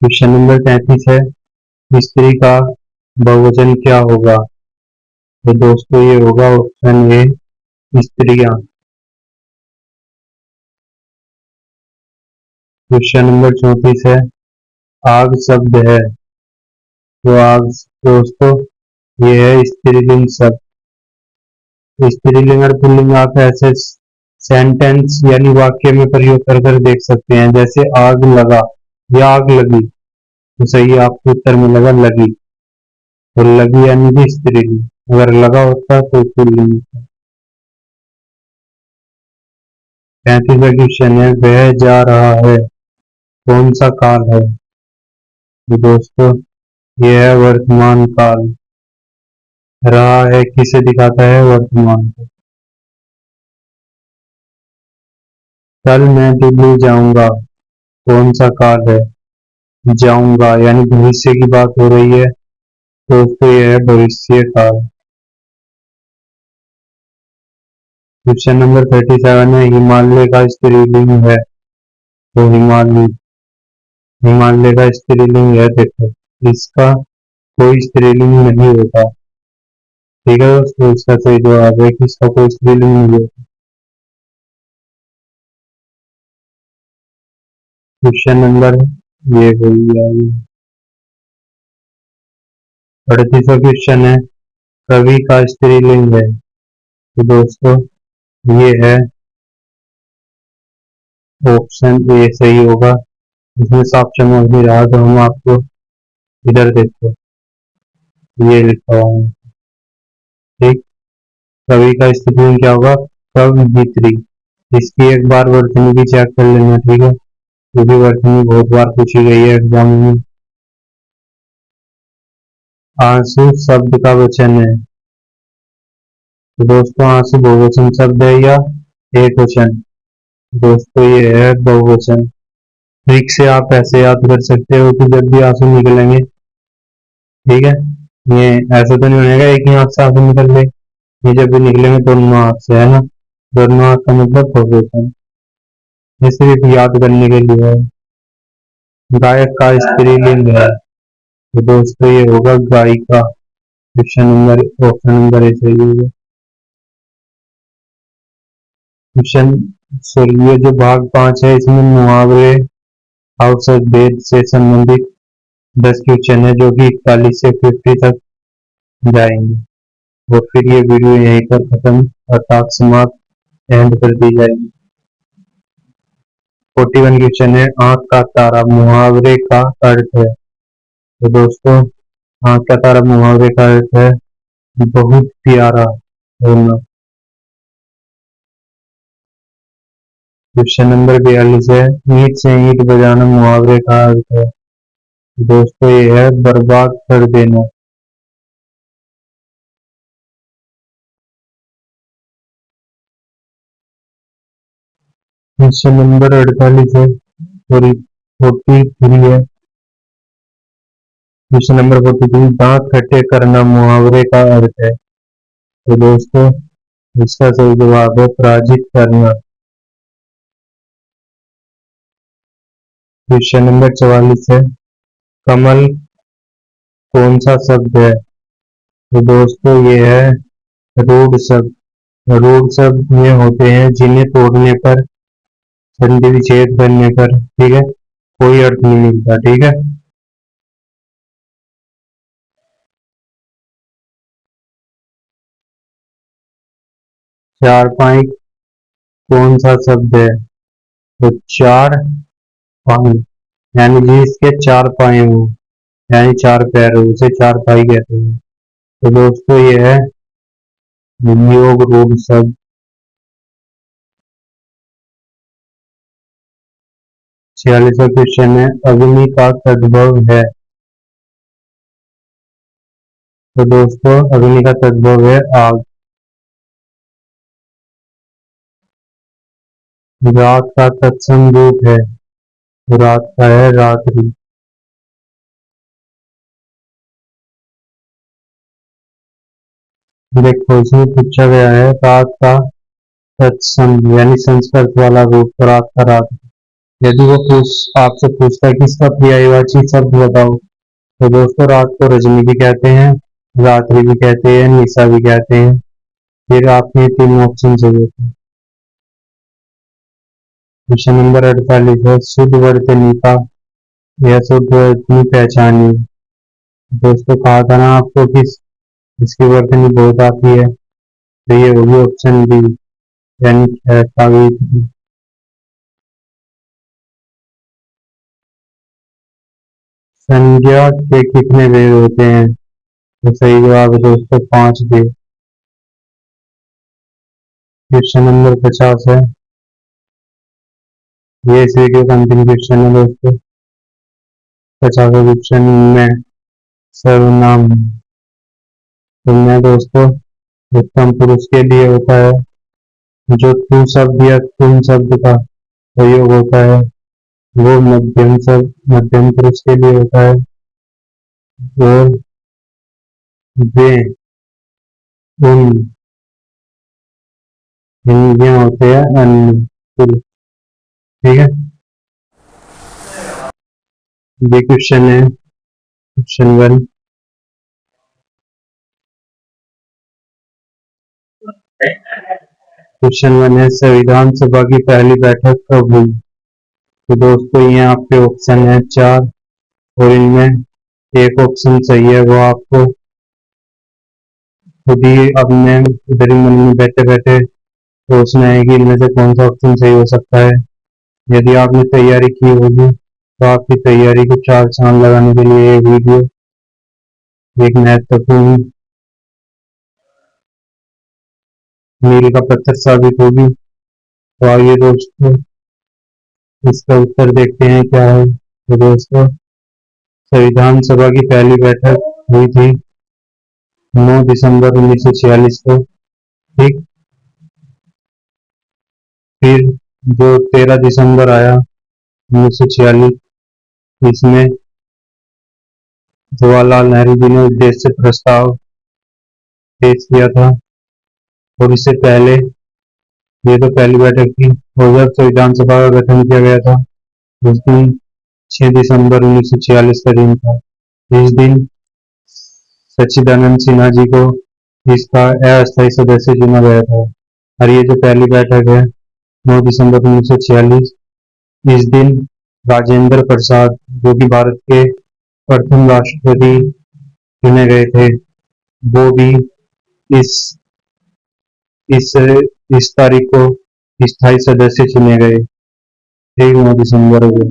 क्वेश्चन नंबर 33 है, स्त्री का बहुवचन क्या होगा? तो दोस्तों ये होगा ऑप्शन ए, स्त्रियां। क्वेश्चन नंबर 34 है, आग शब्द है। तो आग दोस्तों ये है स्त्रीलिंग शब्द। स्त्रीलिंग और पुल्लिंग आप ऐसे सेंटेंस यानी वाक्य में प्रयोग कर कर देख सकते हैं, जैसे आग लगा या आग लगी। तो सही आपको उत्तर मिलेगा लगी, और लगी यानी कि स्त्रीलिंग। अगर लगा होता तो पुल्लिंग होता। 35वां क्वेश्चन है, वह जा रहा है, कौन सा काल है? तो दोस्तों ये है वर्तमान काल। रहा है किसे दिखाता है? वर्तमान को। कल मैं दिल्ली जाऊंगा, कौन सा काल है? जाऊंगा यानी भविष्य की बात हो रही है, तो उसको यह है भविष्य काल। क्वेश्चन नंबर 37 है, हिमालय का स्त्रीलिंग है, तो हिमालय, हिमालय का स्त्रीलिंग है, देखो इसका कोई स्त्रीलिंग नहीं होता। ठीक है दोस्तों, इसका सही जवाब है कि इसका कोई स्त्रीलिंग नहीं होता। क्वेश्चन नंबर ये हो गया। 38वां क्वेश्चन है, कवि का स्त्रीलिंग है, तो दोस्तों ये है ऑप्शन ए सही होगा। इसमें साफ चमक नहीं रहा तो हम आपको इधर देखो, ये लिखा हुआ है। ठीक, कवि का स्त्रीलिंग क्या होगा? कवयित्री। इसकी एक बार वर्तनी भी चेक कर लेना, ठीक है, क्योंकि वर्तनी बहुत बार पूछी गई है एग्जाम में। आंसू शब्द का वचन है, तो दोस्तों आंसू बहुवचन शब्द है या एक वचन? दोस्तों ये है बहुवचन। ट्रिक से आप ऐसे याद कर सकते हो कि जब भी आंसू निकलेंगे, ठीक है, ये ऐसा तो नहीं होगा एक ही आंख से आंसू निकल ले, ये जब भी निकलेंगे दोनों आंख से, है ना, दोनों आंख का मतलब बहुवचन। ये सिर्फ याद करने के लिए है। गायक का स्त्रीलिंग है, तो दोस्तों ये होगा गायिका। ऑप्शन नंबर ए सही होगा। क्वेश्चन, सॉरी, ये जो भाग 5 है इसमें मुहावरे औसत वेद से संबंधित 10 क्वेश्चन है, जो कि 41 से 50 तक जाएंगे, और फिर ये वीडियो यहीं पर खत्म अर्थात समाप्त एंड कर दी जाएगी। 41 क्वेश्चन है, आंख का तारा मुहावरे का अर्थ है, तो दोस्तों आंख का तारा मुहावरे का अर्थ है बहुत प्यारा होना। क्वेश्चन नंबर 42 है, ईंट से ईंट बजाना मुहावरे का अर्थ है, दोस्तों ये है बर्बाद कर देना। क्वेश्चन नंबर 48 है, सॉरी 43 है। क्वेश्चन नंबर 43, दांत खट्टे करना मुहावरे का अर्थ है, तो दोस्तों इसका सही जवाब है पराजित करना। क्वेश्चन नंबर 44 है, कमल कौन सा शब्द है? तो दोस्तों ये है रूढ़ शब्द। रूढ़ शब्द में होते हैं जिन्हें तोड़ने पर, संधि विच्छेद करने पर, ठीक है, कोई अर्थ नहीं मिलता, ठीक है। चार पाई कौन सा शब्द है? तो चार पाई यानी जिसके चार पाए हो, यानी चार पैर हो, उसे चार पाई कहते हैं। तो दोस्तों ये है योग रूढ़ शब्द। 46वां क्वेश्चन है, अग्नि का तद्भव है, तो दोस्तों अग्नि का तद्भव है आग। रात का तत्सम रूप है, तो रात का है रात्रि। देखो इसमें पूछा गया है रात का तत्सम यानी संस्कृत वाला रूप, रात का रात। यदि वो आपसे पूछता है कि इसका पर्यायवाची शब्द बताओ, तो दोस्तों रात को रजनी भी कहते हैं, रात्रि भी कहते हैं, निशा भी कहते हैं। फिर आपके तीन ऑप्शन चाहिए थे। क्वेश्चन नंबर 48 है, शुद्ध वर्तनी का यह शुद्ध वर्तनी पहचानिए। दोस्तों कहा था ना आपको कि इसकी वर्तनी बहुत आती है, तो ये होगी ऑप्शन बी यानी सावित्री। संज्ञा के कितने भेद होते हैं? तो सही जवाब है दोस्तों 5 बी। क्वेश्चन नंबर 50 है, ये इस वीडियो का अंतिम क्वेश्चन है दोस्तों। 50वें क्वेश्चन में सर्वनाम में दोस्तों उत्तम पुरुष के लिए होता है जो तू शब्द या तुम शब्द का प्रयोग होता है, वो मध्यम शब्द मध्यम पुरुष के लिए होता है, और वे उन ये होते हैं अन्य पुरुष। ठीक है, ये क्वेश्चन है क्वेश्चन 1। क्वेश्चन 1 है, संविधान सभा की पहली बैठक कब हुई? तो दोस्तों ये आपके ऑप्शन है 4, और इनमें एक ऑप्शन सही है, वो आपको खुद ही अपने इधर ही मन में बैठे बैठे सोचना है कि इनमें से कौन सा ऑप्शन सही हो सकता है। यदि आपने तैयारी की होगी तो आपकी तैयारी को चार चांद लगाने के लिए ये वीडियो एक महत्वपूर्ण मील का पत्थर साबित होगी। तो आइए दोस्तों इसका उत्तर देखते हैं क्या है। तो दोस्तों संविधान सभा की पहली बैठक हुई थी 9 दिसंबर 1946 को। ठीक, फिर जो 13 दिसंबर आया 1946, इसमें जवाहरलाल नेहरू जी ने उद्देश्य प्रस्ताव पेश किया था। और इससे पहले ये तो पहली बैठक थी, और जब संविधान सभा का गठन किया गया था उस दिन 6 दिसंबर 1946 का दिन था। इस दिन सच्चिदानंद सिन्हा जी को इसका अस्थायी सदस्य चुना गया था। और ये जो पहली बैठक है 9 दिसंबर 1946, इस दिन राजेंद्र प्रसाद जो कि भारत के प्रथम राष्ट्रपति चुने गए थे, वो भी इस इस इस तारीख को स्थायी सदस्य चुने गए। ठीक, 9 दिसंबर को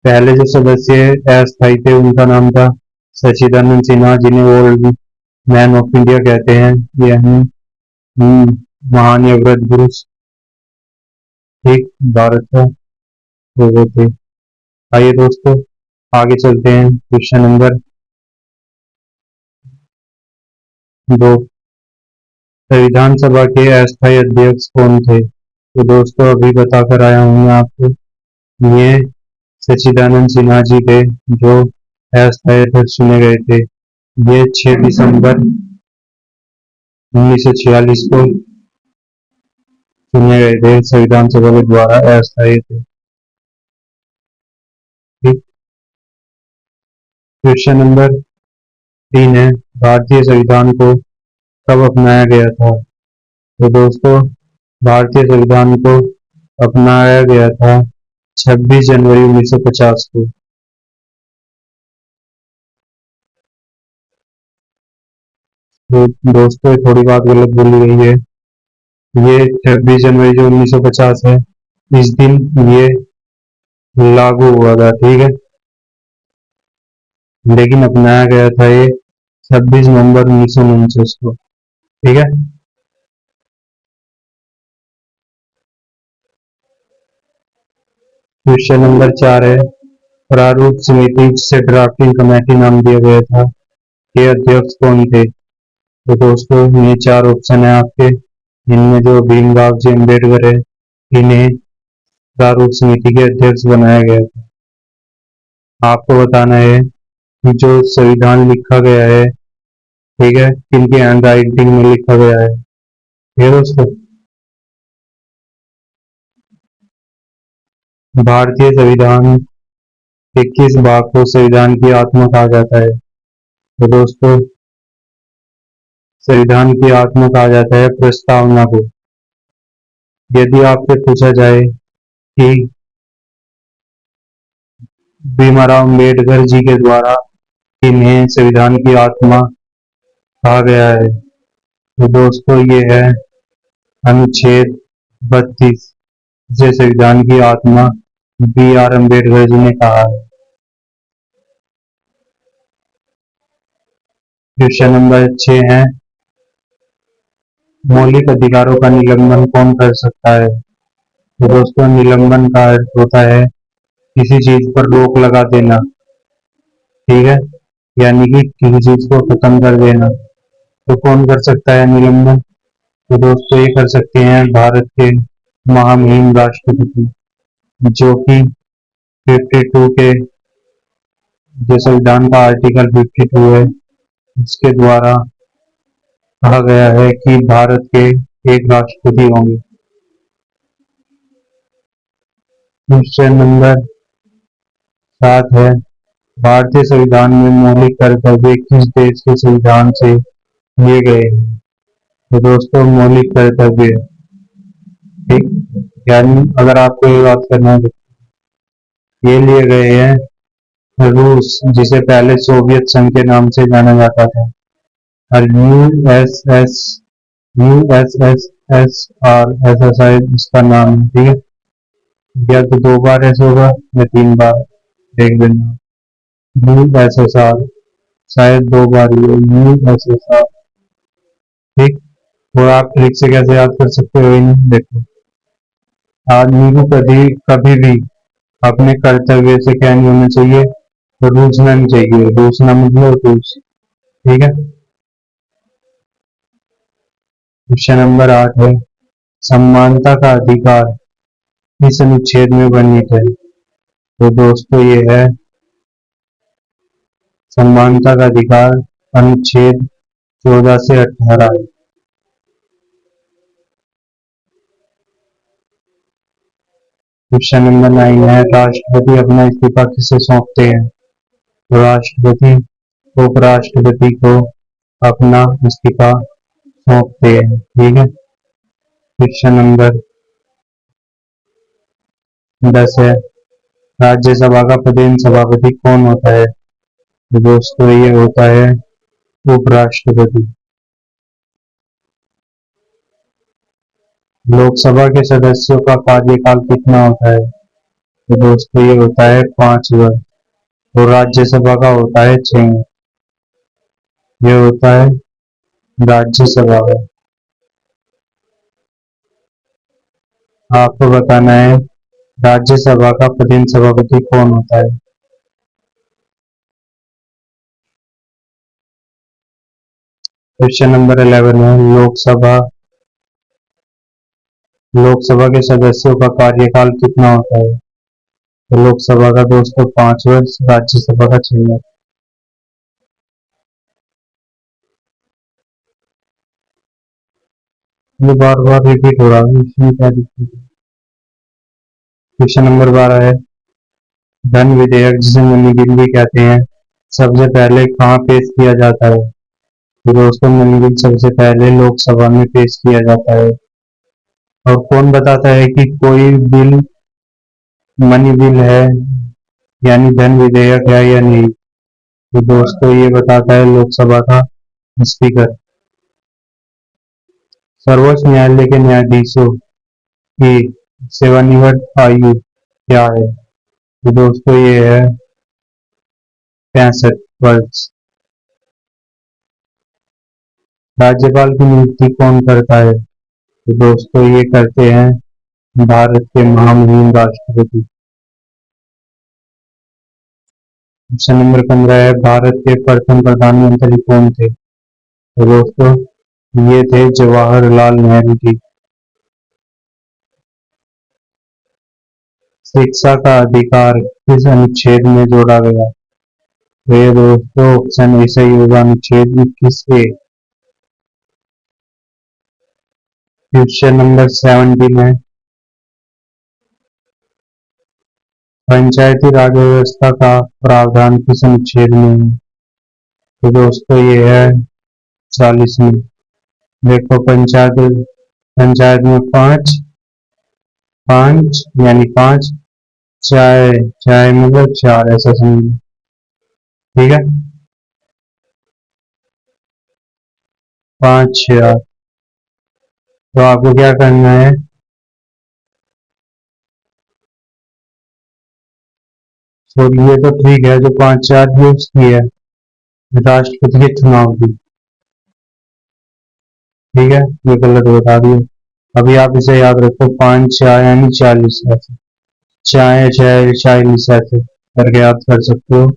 पहले जो सदस्य अस्थायी थे उनका नाम था सच्चिदानंद सिन्हा, जिन्हें ओल्ड मैन ऑफ इंडिया कहते हैं, यानी महान या वृद्ध पुरुष ठीक भारत का वो थे। आइए दोस्तों आगे चलते हैं क्वेश्चन नंबर 2। संविधान सभा के अस्थायी अध्यक्ष कौन थे? तो दोस्तों अभी बताकर आया हूँ मैं आपको, ये सच्चिदानंद सिन्हा जी थे जो अस्थायी अध्यक्ष चुने गए थे। ये 6 दिसंबर 1946 को चुने गए थे संविधान सभा के द्वारा अस्थायी थे। ठीक, क्वेश्चन नंबर 3 है, भारतीय संविधान को कब अपनाया गया था? तो दोस्तों भारतीय संविधान को अपनाया गया था 26 जनवरी 1950 को। तो दोस्तों थोड़ी बात गलत बोली गई है, ये 26 जनवरी जो 1950 है, इस दिन ये लागू हुआ था। ठीक है, लेकिन अपनाया गया था ये 26 नवंबर 1949 को। ठीक है, क्वेश्चन नंबर 4 है, प्रारूप समिति जिसे ड्राफ्टिंग कमेटी नाम दिया गया था, के अध्यक्ष कौन थे? तो दोस्तों ये 4 ऑप्शन है आपके, इनमें जो भीमराव जी अम्बेडकर है, इन्हें प्रारूप समिति के अध्यक्ष बनाया गया था। आपको बताना है कि जो संविधान लिखा गया है, ठीक है, किनके हैंड राइटिंग में लिखा गया है। ये दोस्तों भारतीय संविधान के किस भाग को संविधान की आत्मा कहा जाता है? तो दोस्तों संविधान की आत्मा कहा जाता है प्रस्तावना को। यदि आपसे पूछा जाए कि भीमराव अम्बेडकर जी के द्वारा इन्हें संविधान की आत्मा कहा गया है, तो दोस्तों ये है अनुच्छेद 32, जिसे संविधान की आत्मा B.R. अम्बेडकर जी ने कहा है। क्वेश्चन नंबर 6 है, मौलिक अधिकारों का निलंबन कौन कर सकता है? तो दोस्तों, निलंबन का अर्थ होता है किसी चीज पर रोक लगा देना। ठीक है, यानी कि किसी चीज को खत्म कर देना। तो कौन कर सकता है निलंबन? तो दोस्तों, ये कर सकते हैं भारत के महामहिम राष्ट्रपति, जो कि 52 के, जो संविधान का आर्टिकल 52 है, इसके द्वारा कहा गया है कि भारत के एक राष्ट्रपति होंगे। क्वेश्चन नंबर 7 है, भारतीय संविधान में मौलिक कर्तव्य किस देश के संविधान से लिए गए हैं? तो दोस्तों, मौलिक कर्तव्य, ठीक, यानी अगर आपको ये बात करना है, ये लिए गए हैं रूस, जिसे पहले सोवियत संघ के नाम से जाना जाता था, और यूएसएसआर ऐसा शायद इसका नाम है। ठीक है, या तो 2 बार ऐसे होगा या 3 बार, देख लेना। यूएसएसआर, शायद 2 बार ही है यूएसएसआर। ठीक, और आप ट्रिक से कैसे याद कर सकते हो इन्हें, देखो, आदमी को कभी कभी भी अपने कर्तव्य से क्या नहीं होना चाहिए, तो रूसना नहीं चाहिए। रूसना मतलब रूस। ठीक है। क्वेश्चन नंबर 8 है, समानता का अधिकार किस अनुच्छेद में वर्णित है? तो दोस्तों, ये है समानता का अधिकार अनुच्छेद 14 से 18। क्वेश्चन नंबर 9 है, राष्ट्रपति अपना इस्तीफा किसे सौंपते हैं? तो राष्ट्रपति उपराष्ट्रपति को अपना इस्तीफा सौंपते हैं। ठीक है। क्वेश्चन नंबर 10 है, राज्यसभा का प्रधान सभापति कौन होता है? तो दोस्तों, ये होता है उपराष्ट्रपति। लोकसभा के सदस्यों का कार्यकाल कितना होता है? तो दोस्तों, ये होता है 5 वर्ष। और राज्यसभा का होता है 6। ये होता है राज्यसभा का। आपको बताना है राज्यसभा का प्रधान सभापति कौन होता है। क्वेश्चन नंबर 11 है, लोकसभा के सदस्यों का कार्यकाल कितना होता है? तो लोकसभा का दोस्तों 5 वर्ष, राज्यसभा का 6 वर्ष। ये बार बार रिपीट हो रहा है, इसमें क्या दिक्कत है? क्वेश्चन नंबर 12 है, धन विधेयक जिसे मनी बिल भी कहते हैं, सबसे पहले कहाँ पेश किया जाता है? तो दोस्तों, मनी बिल सबसे पहले लोकसभा में पेश किया जाता है। और कौन बताता है कि कोई बिल मनी बिल है, यानी धन विधेयक है या नहीं? तो दोस्तों, ये बताता है लोकसभा का स्पीकर। सर्वोच्च न्यायालय के न्यायाधीशों की सेवानिवृत्त आयु क्या है? तो दोस्तों, ये है 65 वर्ष। राज्यपाल की नियुक्ति कौन करता है? तो दोस्तों, ये करते हैं भारत के महामहिम राष्ट्रपति। क्वेश्चन नंबर 15 है, भारत के प्रथम प्रधानमंत्री कौन थे? तो दोस्तों, ये थे जवाहरलाल नेहरू जी। शिक्षा का अधिकार किस अनुच्छेद में जोड़ा गया? तो ये दोस्तों, ऑप्शन ए सही होगा, अनुच्छेद 21A। क्वेश्चन नंबर 17 है, पंचायती राज व्यवस्था का प्रावधान किस अनुच्छेद में है? तो दोस्तों, ये है 40 में। देखो, पंचायत पंचायत में पांच, पांच यानी 5, चाय चाय मतलब 4, ऐसा समझ। ठीक है, 5, 6, 8। तो आपको क्या करना है, तो ये तो ठीक है जो 5, 4 यूज की है, राष्ट्रपति के चुनाव की। ठीक है, ये गलत बता दिया। अभी आप इसे याद रखो, 5 4 यानी 40 ऐसे, चाय चाय 40 ऐसे करके याद कर सकते हो।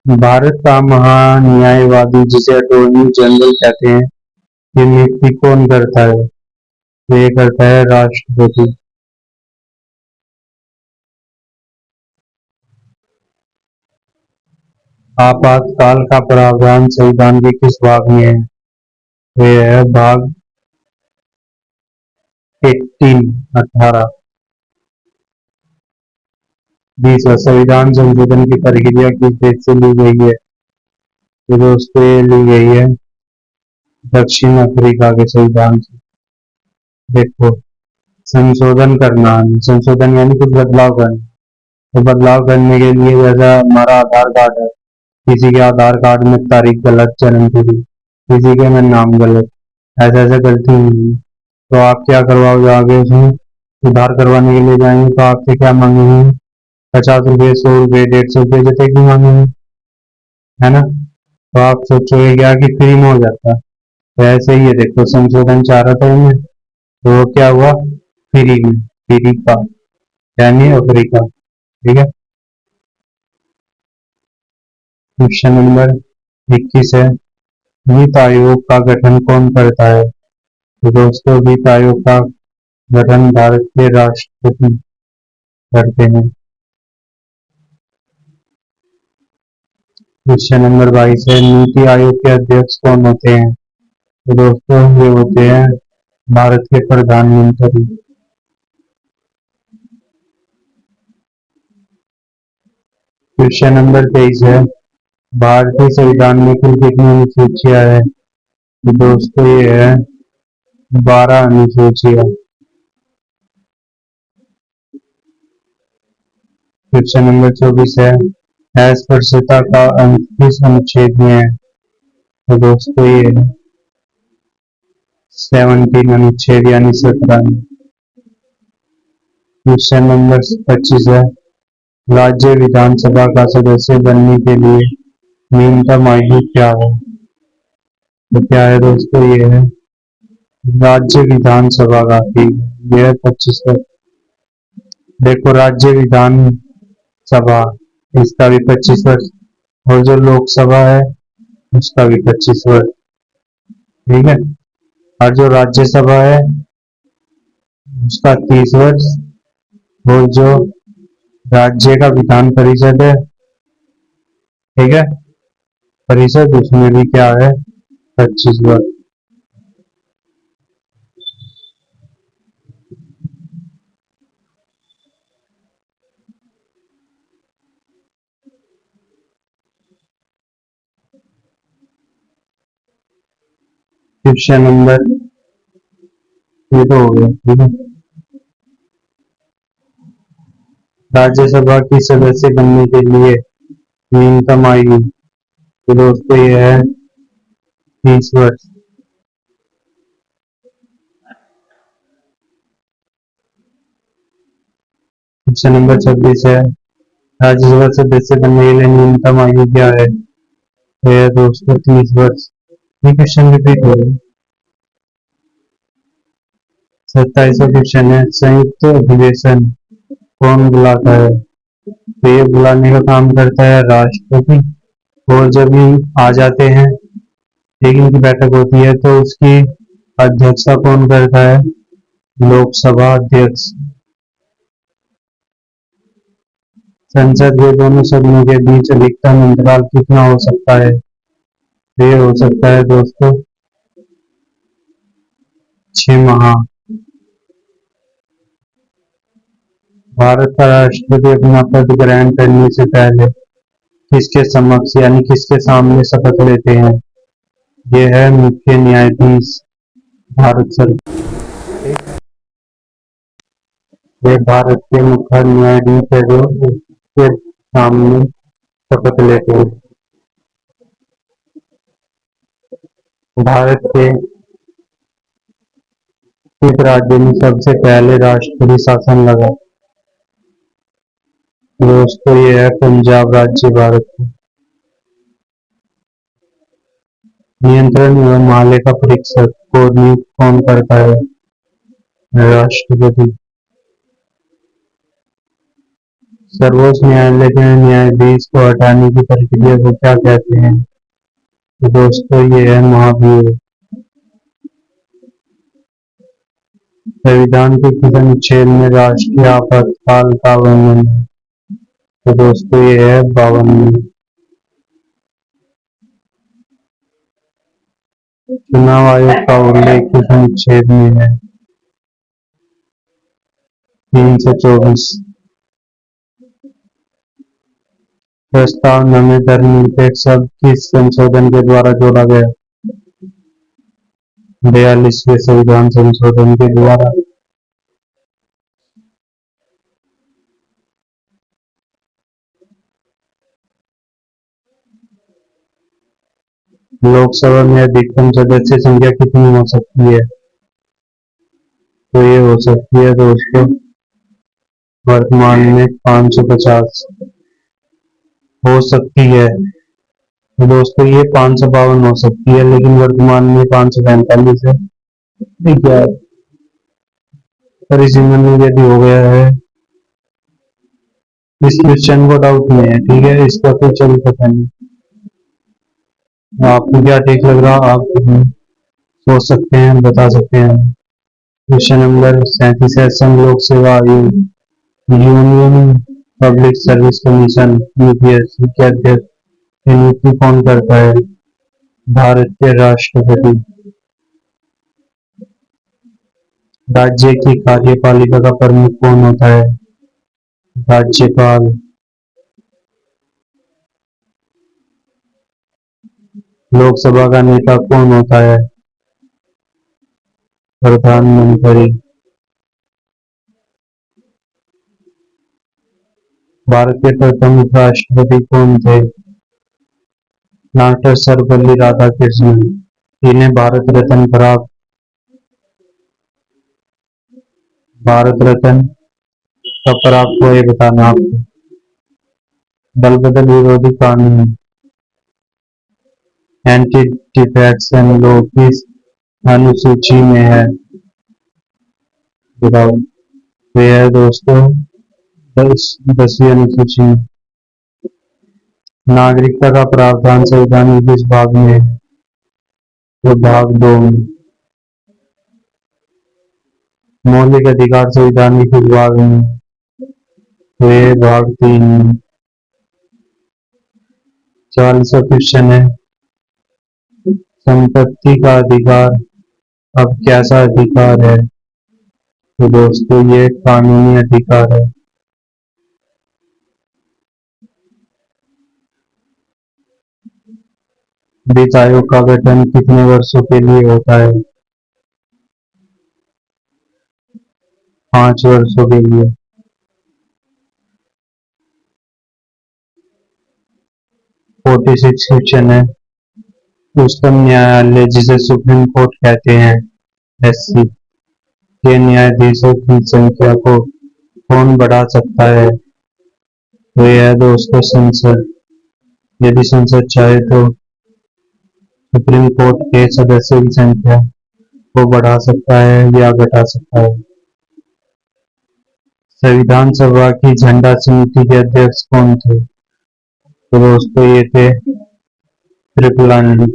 भारत का महान्यायवादी जिसे अटॉर्नी जनरल कहते हैं, ये नियुक्ति कौन करता है? तो ये करता है राष्ट्रपति। आपातकाल का प्रावधान संविधान के किस भाग में है? तो ये है भाग 18। 20 संविधान संशोधन की प्रक्रिया किस देश से ली गई है? तो दोस्तों ये ली गई है दक्षिण अफ्रीका के संविधान से। देखो, संशोधन करना, संशोधन यानी कुछ बदलाव करना। तो बदलाव करने के लिए जैसा हमारा आधार कार्ड है, किसी के आधार कार्ड में तारीख गलत, जन्म तिथि, किसी के में नाम गलत, ऐसे ऐसे गलती हुई है। तो आप क्या करवाओगे? आगे उसमें सुधार करवाने के लिए जाएंगे तो आपसे क्या मांगेंगे? 50 रुपये, 100 रुपये, 150 रुपये, जितने भी मांगेंगे, है ना। तो आप सोचोगे क्या कि फ्री में हो जाता। तो ऐसे ही है, देखो संशोधन चाह रहा था मैं, तो वो क्या हुआ? फ्री में, फ्री का यानी अफ्रीका। ठीक है। क्वेश्चन नंबर 21 है, वित्त आयोग का गठन कौन करता है? तो दोस्तों वित्त आयोग का गठन भारत के राष्ट्रपति करते हैं। क्वेश्चन नंबर 22 है, नीति आयोग के अध्यक्ष कौन होते हैं? तो दोस्तों ये होते हैं भारत के प्रधानमंत्री। क्वेश्चन नंबर 23 है, भारतीय संविधान में कुल कितनी अनुसूचियां है? तो दोस्तों ये है 12 अनुसूचियां। क्वेश्चन नंबर 24 है, अस्पृश्यता का अंत किस अनुच्छेद में है? तो दोस्तों ये है 17 अनुच्छेद यानी 17 में। क्वेश्चन नंबर 25 है, राज्य विधानसभा का सदस्य बनने के लिए न्यूनतम आयु क्या है? तो क्या है दोस्तों? ये है राज्य विधानसभा का की, यह है 25 वर्ष। देखो राज्य विधानसभा, इसका भी 25 वर्ष, और जो लोकसभा है उसका भी 25 वर्ष। ठीक है। और जो राज्यसभा है उसका 30 वर्ष, और जो राज्य का विधान परिषद है, ठीक है, परिषद, उसमें भी क्या है? 25 वर्ष। क्वेश्चन नंबर, ये तो हो गया। ठीक है। राज्यसभा की सदस्य बनने के लिए न्यूनतम आयु, तो दोस्तों ये है 30 वर्ष। क्वेश्चन नंबर 26 है, राज्यसभा सदस्य बनने के लिए न्यूनतम आयु क्या है? तो यह दोस्तों 30 वर्ष। ये क्वेश्चन रिपीट हो गया। 27वां क्वेश्चन है, संयुक्त अधिवेशन कौन बुलाता है? तो ये बुलाने का काम करता है राष्ट्रपति, और जब ये आ जाते हैं, एक इनकी बैठक होती है, तो उसकी अध्यक्षता कौन करता है? लोकसभा अध्यक्ष। संसद के दोनों सदनों के बीच अधिकतम अंतराल कितना हो सकता है? तो ये हो सकता है दोस्तों 6 माह। भारत का राष्ट्रपति अपना पद ग्रहण करने से पहले किसके समक्ष यानी किसके सामने शपथ लेते हैं? ये है मुख्य न्यायाधीश भारत सरकार। ये भारत के मुख्य न्यायाधीश है जो उसके सामने शपथ लेते हैं। भारत के किस राज्य में सबसे पहले राष्ट्रपति शासन लगा? दोस्तों ये है पंजाब राज्य भारत का। नियंत्रण एवं महालेखा परीक्षक को नियुक्त कौन करता है? राष्ट्रपति। सर्वोच्च न्यायालय के न्यायाधीश को हटाने की प्रक्रिया को क्या कहते हैं? तो दोस्तों ये है महाभियोग। संविधान के किस अनुच्छेद में राष्ट्रीय आपातकाल का वर्णन है? तो दोस्तों ये है 52। चुनाव आयोग का उल्लेख किस अनुच्छेद में है? 324। प्रस्तावना में धर्मनिरपेक्ष शब्द किस संशोधन के द्वारा जोड़ा गया? 42वें संविधान संशोधन के द्वारा। लोकसभा में अधिकतम सदस्य संख्या कितनी हो सकती है? तो ये हो सकती है दोस्तों वर्तमान में 550 हो सकती है। दोस्तों ये 552 हो सकती है, लेकिन वर्तमान में 545 है। ठीक है, पर इसी में यदि हो गया है, इस क्वेश्चन को डाउट में है। ठीक है, इसका तो चल पता नहीं, आपको क्या ठीक लग रहा आप सोच सकते हैं, बता सकते हैं। क्वेश्चन नंबर 37 है संघ लोक सेवा आयोग union public service commission UPSC के अध्यक्ष की नियुक्ति कौन करता है? भारत के राष्ट्रपति। राज्य की कार्यपालिका का प्रमुख कौन होता है? राज्यपाल। लोकसभा का नेता कौन होता है? प्रधानमंत्री। भारत के प्रथम उपराष्ट्रपति कौन थे? डॉक्टर सर्वपल्ली राधाकृष्णन। इन्हें भारत रत्न प्राप्त। भारत रत्न का प्राप्त हुआ ये बताना आपको। दल बदल विरोधी कानून एंटी डिफेक्शन लॉ किस अनुसूची में है? बताओ। तो यह दोस्तों 10वीं अनुसूची में। नागरिकता का प्रावधान संविधान के किस भाग में है? तो भाग 2 में। मौलिक अधिकार संविधान के किस भाग में? तो ये भाग 3 में। 44वां क्वेश्चन है संपत्ति का अधिकार अब कैसा अधिकार है? तो दोस्तों ये कानूनी अधिकार है। वित्त आयोग का गठन कितने वर्षों के लिए होता है? 5 वर्षों के लिए। 46 क्वेश्चन है उच्चतम न्यायालय जिसे सुप्रीम कोर्ट कहते हैं एससी के न्यायाधीशों की संख्या को कौन बढ़ा सकता है? तो यह है दोस्तों संसद। यदि संसद चाहे तो सुप्रीम कोर्ट के सदस्यों की संख्या को बढ़ा सकता है या घटा सकता है। संविधान सभा की झंडा समिति के अध्यक्ष कौन थे? तो दोस्तों ये थे कृपलानी।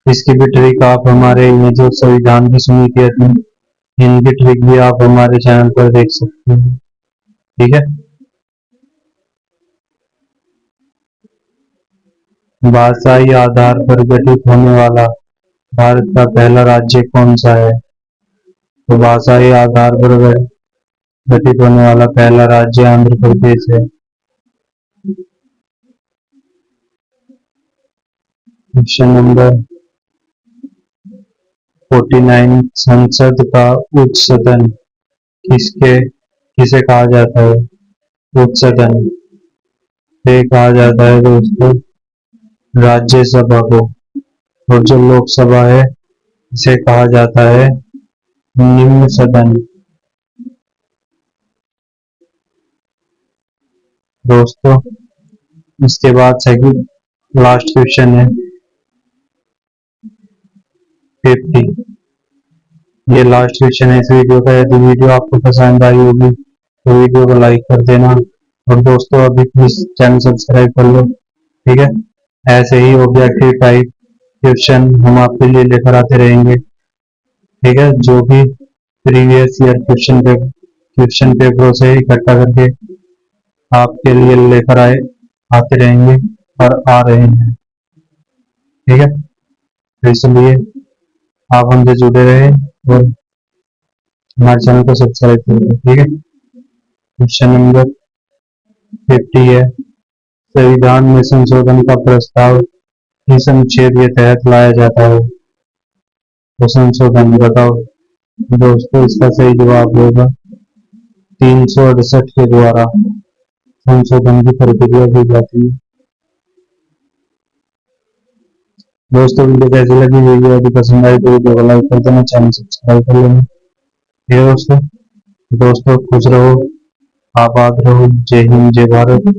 इसकी भी ट्रिक आप हमारे ये जो संविधान की समिति थी इनकी ट्रिक भी आप हमारे चैनल पर देख सकते हैं। ठीक है, भाषाई आधार पर गठित होने वाला भारत का पहला राज्य कौन सा है? तो भाषाई आधार पर गठित होने वाला पहला राज्य आंध्र प्रदेश है। क्वेश्चन नंबर 49 संसद का उच्च सदन किसे कहा जाता है? उच्च सदन से कहा जाता है दोस्तों राज्यसभा को, और जो लोकसभा है इसे कहा जाता है निम्न सदन। दोस्तों इसके बाद सेकंड लास्ट क्वेश्चन है 50। ये लास्ट क्वेश्चन है इस वीडियो का। यदि वीडियो आपको पसंद आई होगी तो वीडियो को लाइक कर देना, और दोस्तों अभी प्लीज चैनल सब्सक्राइब कर लो, ठीक है। ऐसे ही ऑब्जेक्टिव टाइप क्वेश्चन हम आपके लिए लेकर आते रहेंगे, ठीक है, जो भी प्रीवियस ईयर क्वेश्चन पेपरों से इकट्ठा करके आपके लिए लेकर आते रहेंगे और आ रहे हैं, ठीक है। तो इसलिए आप हमसे जुड़े रहे और हमारे चैनल को सब्सक्राइब करें, ठीक है। क्वेश्चन नंबर 50 है, संविधान में संशोधन का प्रस्ताव किस अनुच्छेद के तहत लाया जाता है? तो संशोधन बताओ दोस्तों। इसका सही जवाब होगा 368 के द्वारा संशोधन की प्रक्रिया की जाती है। दोस्तों वीडियो कैसी लगी? वीडियो यदि पसंद आई तो वीडियो को लाइक कर देना, चैनल सब्सक्राइब कर लेना, ठीक है दोस्तों। दोस्तों खुश रहो, आबाद रहो, जय हिंद जय भारत।